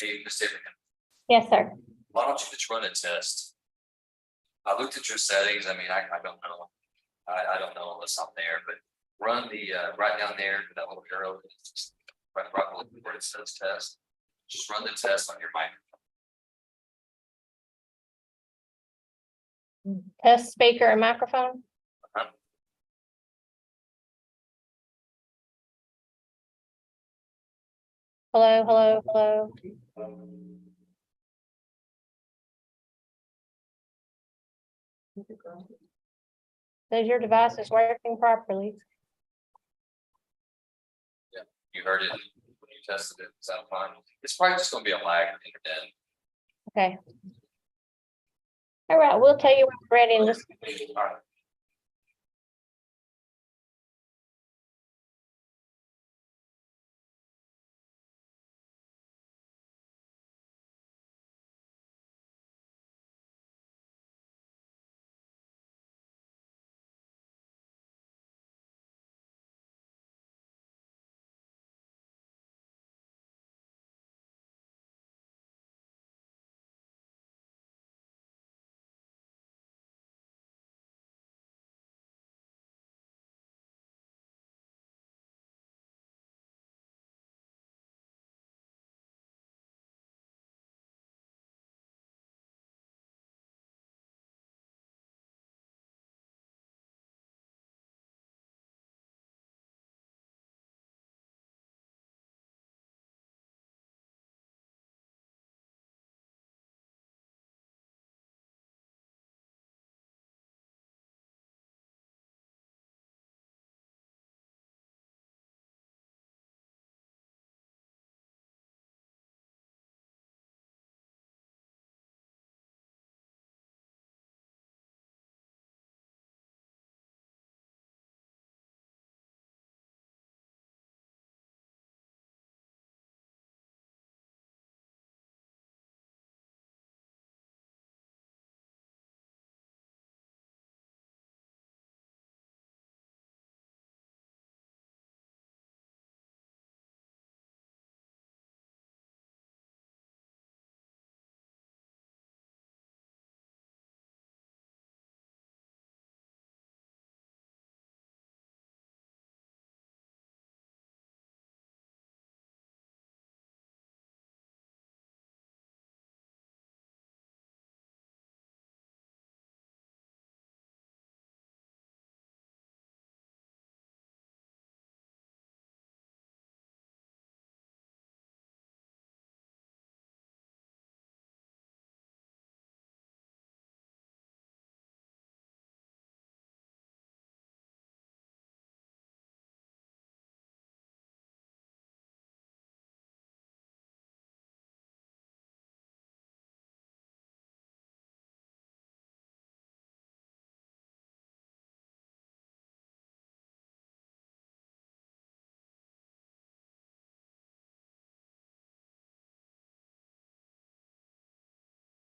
Hey, Ms. Abraham,
Yes, sir.
why don't you just run a test? I looked at your settings. I mean, I don't know. I don't know unless I'm there, but run the, right down there, that little arrow. Just right where it says test. Just run the test on your mic.
Test speaker and microphone. Hello, hello, hello. Says your device is working properly.
You heard it when you tested it. Is that fine? It's probably just gonna be a lag on the internet.
Okay. All right, we'll tell you when we're ready in just.
All right.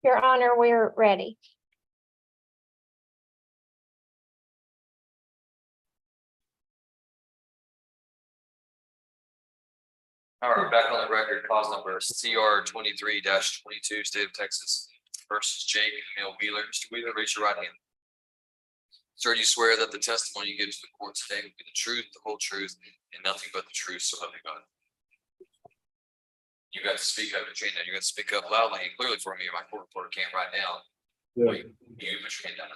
Your Honor, we're ready.
All right, back on the record, cause number CR 23-22, state of Texas versus Jake and Emil Wheeler. Mr. Wheeler, raise your right hand. Sir, do you swear that the testimony you give to the court today will be the truth, the whole truth, and nothing but the truth, so help you God? You got to speak up, Katrina. You got to speak up loudly and clearly for me. My court reporter can't right now.
Yeah.
You put your hand down.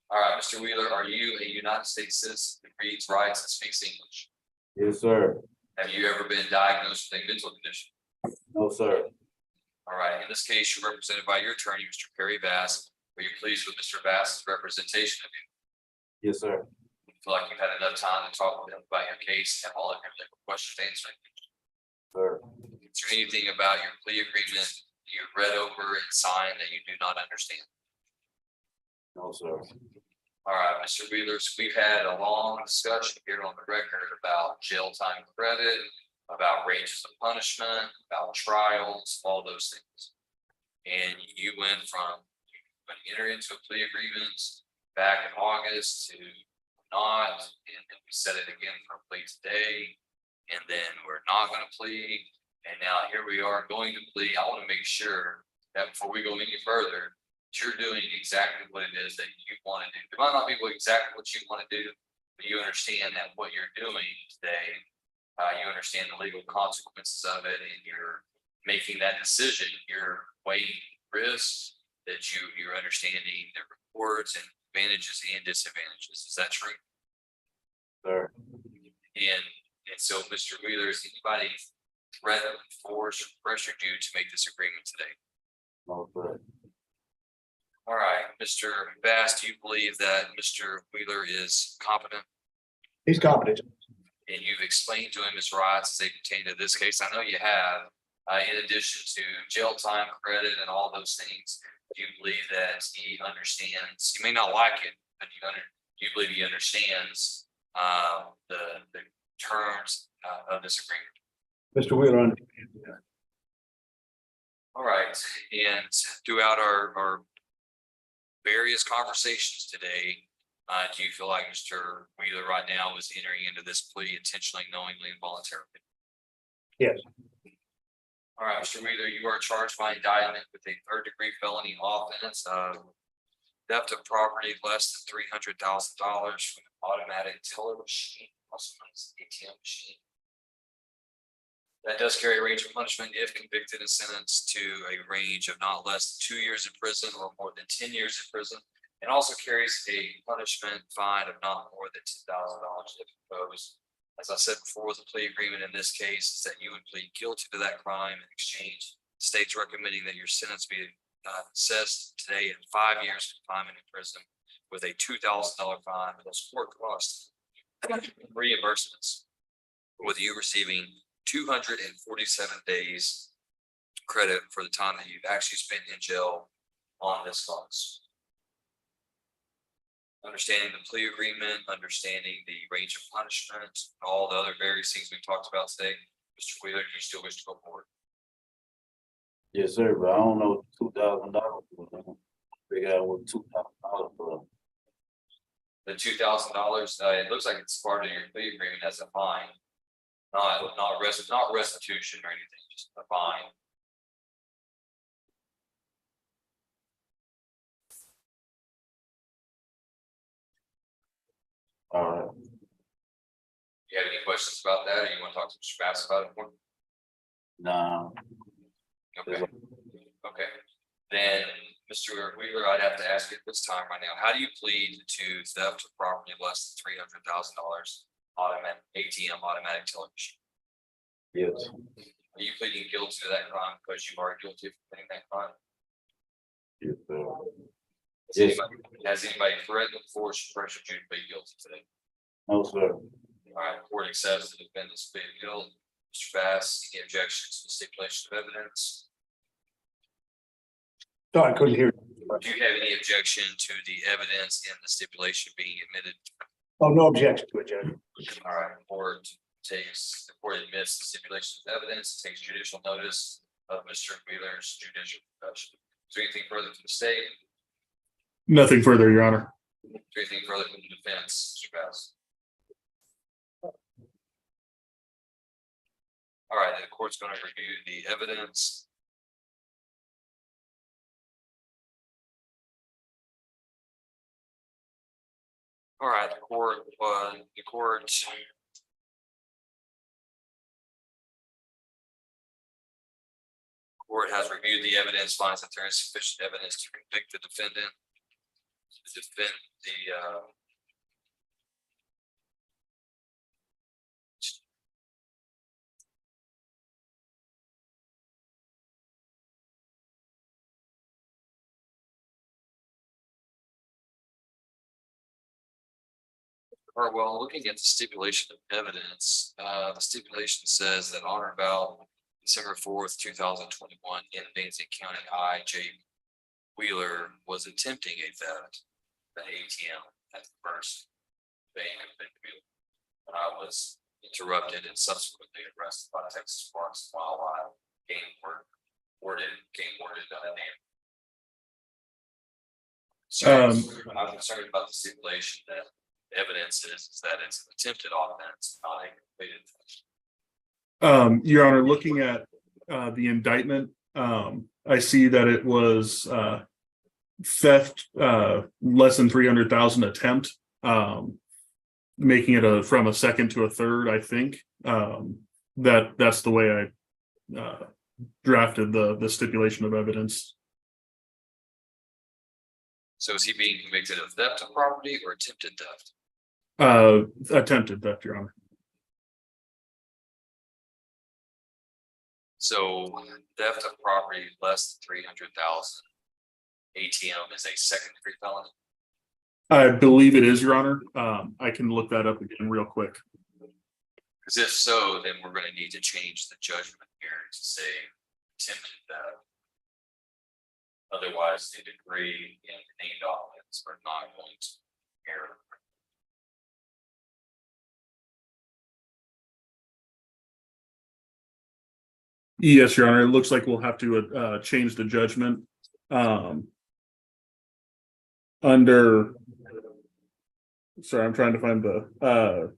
All right, Mr. Wheeler, are you a United States citizen who reads, writes, and speaks English?
Yes, sir.
Have you ever been diagnosed with a mental condition?
No, sir.
All right, in this case, you're represented by your attorney, Mr. Perry Bass. Are you pleased with Mr. Bass's representation of you?
Yes, sir.
You feel like you've had enough time to talk with him about your case and all of your legal questions answered?
Sir.
Is there anything about your plea agreement you read over and signed that you do not understand?
No, sir.
All right, Mr. Wheelers, we've had a long discussion here on the record about jail time credit, about ranges of punishment, about trials, all those things. And you went from when you enter into a plea agreement back in August to not, and then we said it again for a plea today. And then we're not gonna plea, And now here we are going to plea. I want to make sure that before we go any further, that you're doing exactly what it is that you want to do. It might not be exactly what you want to do, but you understand that what you're doing today, you understand the legal consequences of it, and you're making that decision. You're weighing risks, that you're understanding the rewards and advantages and disadvantages. Is that true?
Sir.
And so, Mr. Wheeler, is anybody threatened, forced, or pressured you to make this agreement today?
No, sir.
All right, Mr. Bass, do you believe that Mr. Wheeler is competent?
He's competent.
And you've explained to him his rights as they pertain to this case. I know you have, in addition to jail time, credit, and all those things. Do you believe that he understands? You may not like it, but you believe he understands the terms of this agreement.
Mr. Wheeler understands that.
All right, and throughout our various conversations today, do you feel like Mr. Wheeler right now is entering into this plea intentionally, knowingly, and voluntarily?
Yes.
All right, Mr. Wheeler, you are charged by indictment with a third-degree felony offense of theft of property less than $300,000 from an automatic teller machine, also known as ATM machine. That does carry a range of punishment if convicted and sentenced to a range of not less than 2 years in prison or more than 10 years in prison, and also carries a punishment fine of not more than $10,000 if imposed. As I said before, the plea agreement in this case is that you would plead guilty to that crime in exchange. The state's recommending that your sentence be assessed today at 5 years confinement in prison with a $2,000 fine plus court costs reimbursements, with you receiving 247 days credit for the time that you've actually spent in jail on this cause. Understanding the plea agreement, understanding the range of punishment, all the other various things we've talked about today, Mr. Wheeler, do you still wish to go forward?
Yes, sir, but I don't know $2,000. Figure out what $2,000 for.
The $2,000, it looks like it's part of your plea agreement as a fine. Not restitution or anything, just a fine.
All right.
You have any questions about that, or you want to talk to Mr. Bass about it more?
Nah.
Okay. Okay, then, Mr. Wheeler, I'd have to ask you at this time right now, how do you plead to theft of property less than $300,000 automatic ATM automatic teller machine?
Yes.
Are you pleading guilty to that crime because you are guilty of committing that crime?
Yes, sir.
Has
Yes.
Has anybody threatened, forced, or pressured you to plead guilty today?
No, sir.
All right, court accepts the defendant's plea of guilt. Mr. Bass, any objections to the stipulation of evidence?
Sorry, I couldn't hear.
Do you have any objection to the evidence in the stipulation being admitted?
Oh, no objection to it, Judge.
All right, the court admits the stipulation of evidence, takes judicial notice of Mr. Wheeler's judicial confession. Is there anything further from the state?
Nothing further, Your Honor.
Is there anything further from the defense, Mr. Bass? All right, the court's going to review the evidence. All right, the court has reviewed the evidence, finds that there is sufficient evidence to convict the defendant. All right, well, looking at the stipulation of evidence, the stipulation says that on or about December 4th, 2021, in Bankston County, I.J. Wheeler was attempting a theft at the ATM at the first bank of Bentonville. When I was interrupted and subsequently arrested by Texas Parks and Wildlife game worded name. So I'm concerned about the stipulation that evidence is that it's an attempted offense, not a completed theft.
Your Honor, looking at the indictment, I see that it was theft, less than 300,000 attempt, making it from a second to a third, I think. That's the way I drafted the stipulation of evidence.
So is he being convicted of theft of property or attempted theft?
Attempted theft, Your Honor.
So theft of property less than 300,000 ATM is a second degree felony.
I believe it is, Your Honor. I can look that up again real quick.
Because if so, then we're going to need to change the judgment here to say attempted theft. Otherwise, the degree and the named offense are not going to carry.
Yes, Your Honor. It looks like we'll have to change the judgment. Under, sorry, I'm trying to find the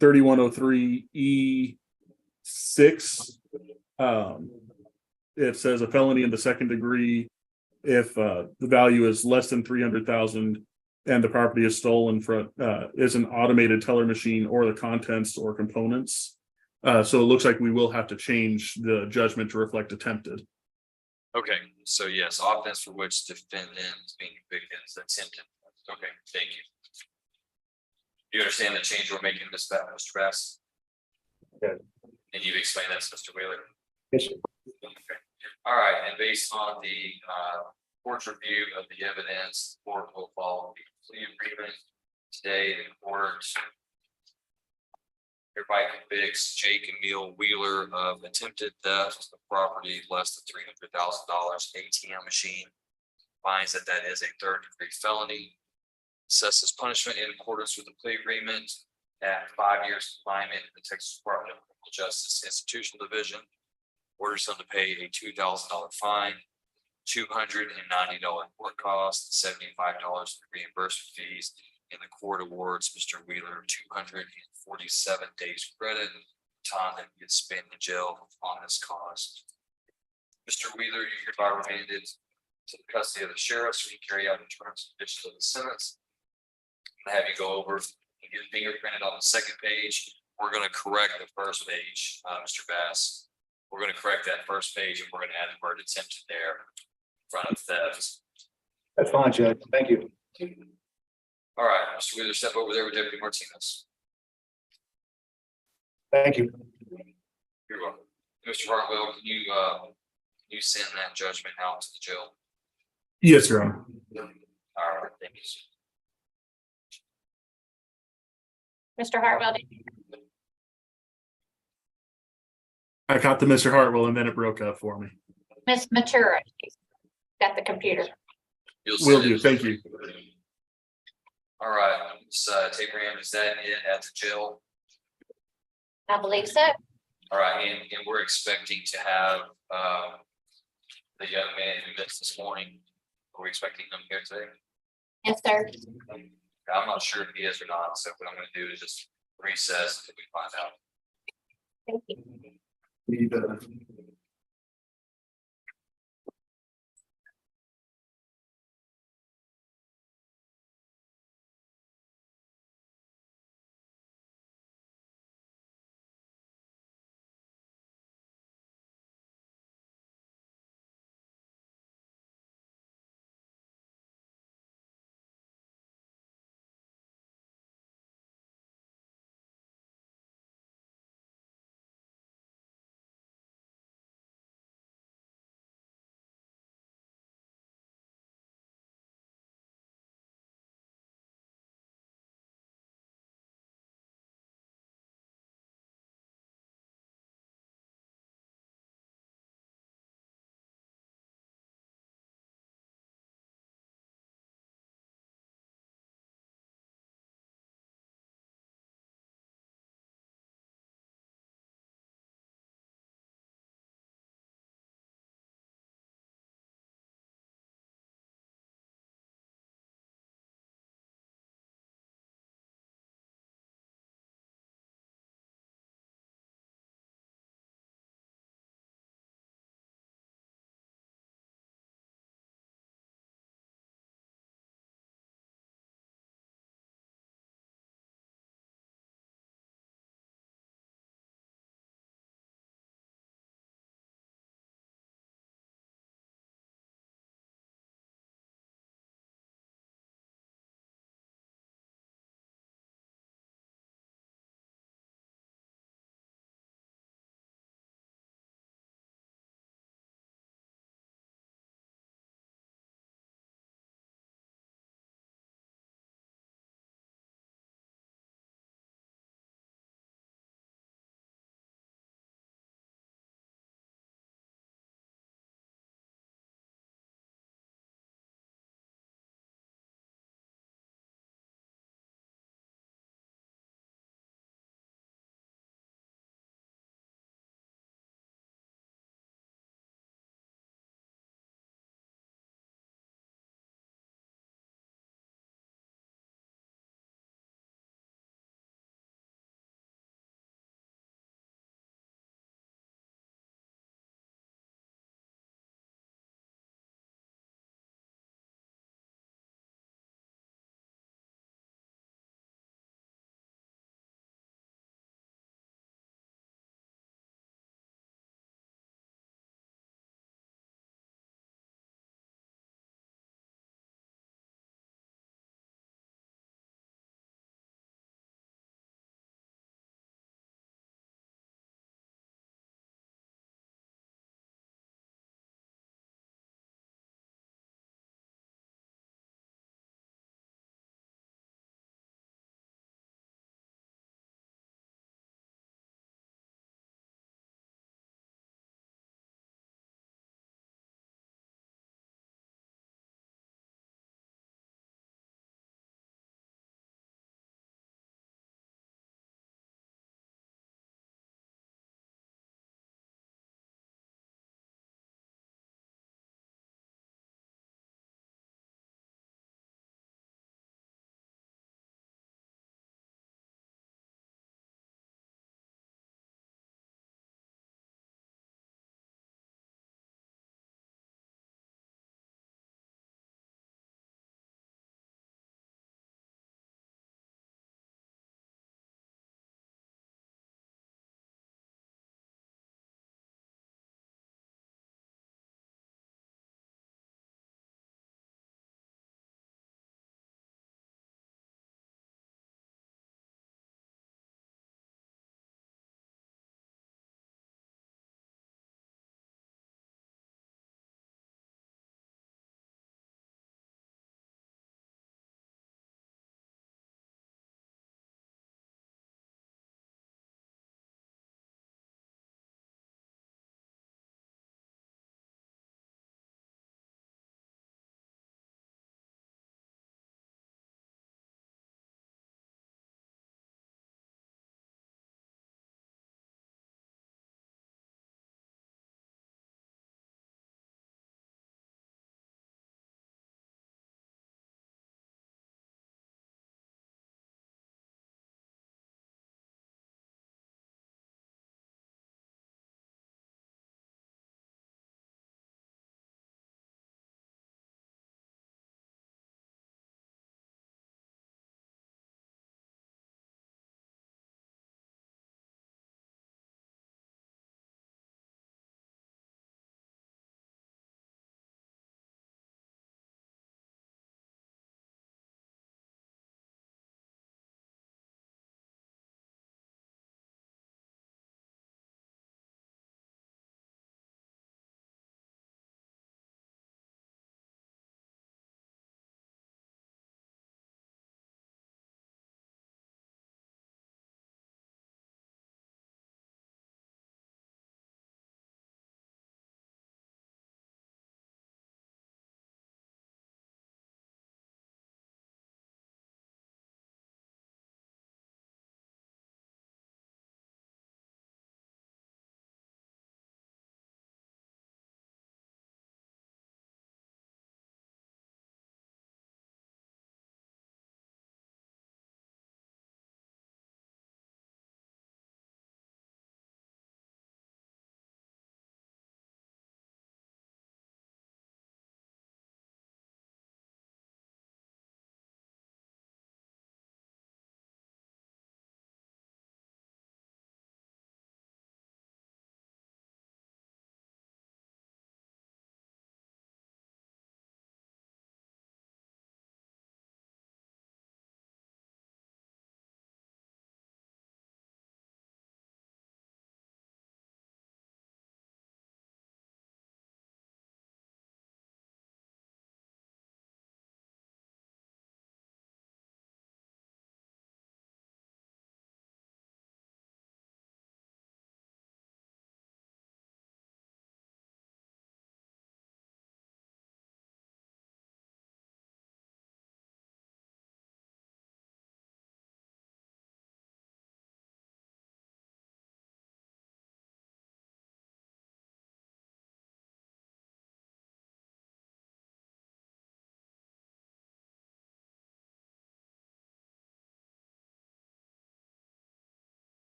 3103E6. It says a felony in the second degree if the value is less than 300,000 and the property is stolen from is an automated teller machine or the contents or components. So it looks like we will have to change the judgment to reflect attempted.
Okay, so yes, offense for which defendant is being convicted is attempted. Okay, thank you. Do you understand the change we're making, Mr. Bass?
Yeah.
And you've explained that to Mr. Wheeler?
Yes, sir.
Okay. All right, and based on the court's review of the evidence, the court will follow the plea agreement. Today, the court hereby convicts Jake Emil Wheeler of attempted theft of property less than $300,000 ATM machine. Finds that that is a third degree felony. Assesses punishment in accordance with the plea agreement at 5 years confinement in the Texas Department of Criminal Justice Institutional Division. Orders him to pay a $2,000 fine, $290 court cost, $75 in reimbursement fees, and the court awards Mr. Wheeler 247 days credit, time that he has spent in jail on this cause. Mr. Wheeler, you hereby remanded to the custody of the sheriff so he can carry out the terms and conditions of the sentence. I'm gonna have you go over and get fingerprinted on the second page. We're gonna correct the first page, Mr. Bass. We're gonna correct that first page and we're gonna add the word attempted there in front of theft.
That's fine, Judge. Thank you.
All right, Mr. Wheeler, step over there with Deputy Martinez.
Thank you.
You're welcome. Mr. Hartwell, can you send that judgment out to the jail?
Yes, Your Honor.
All right, thank you, sir.
Mr. Hartwell,
I caught the Mr. Hartwell and then it broke up for me.
Ms. Matura, she's got the computer.
You'll
Will
send
do.
it.
Thank you.
All right, Abraham, is that it at the jail?
I believe so.
All right, and we're expecting to have the young man who missed this morning. Are we expecting him here today?
Yes, sir.
I'm not sure if he is or not, so what I'm gonna do is just recess until we find out.
Thank you.
Need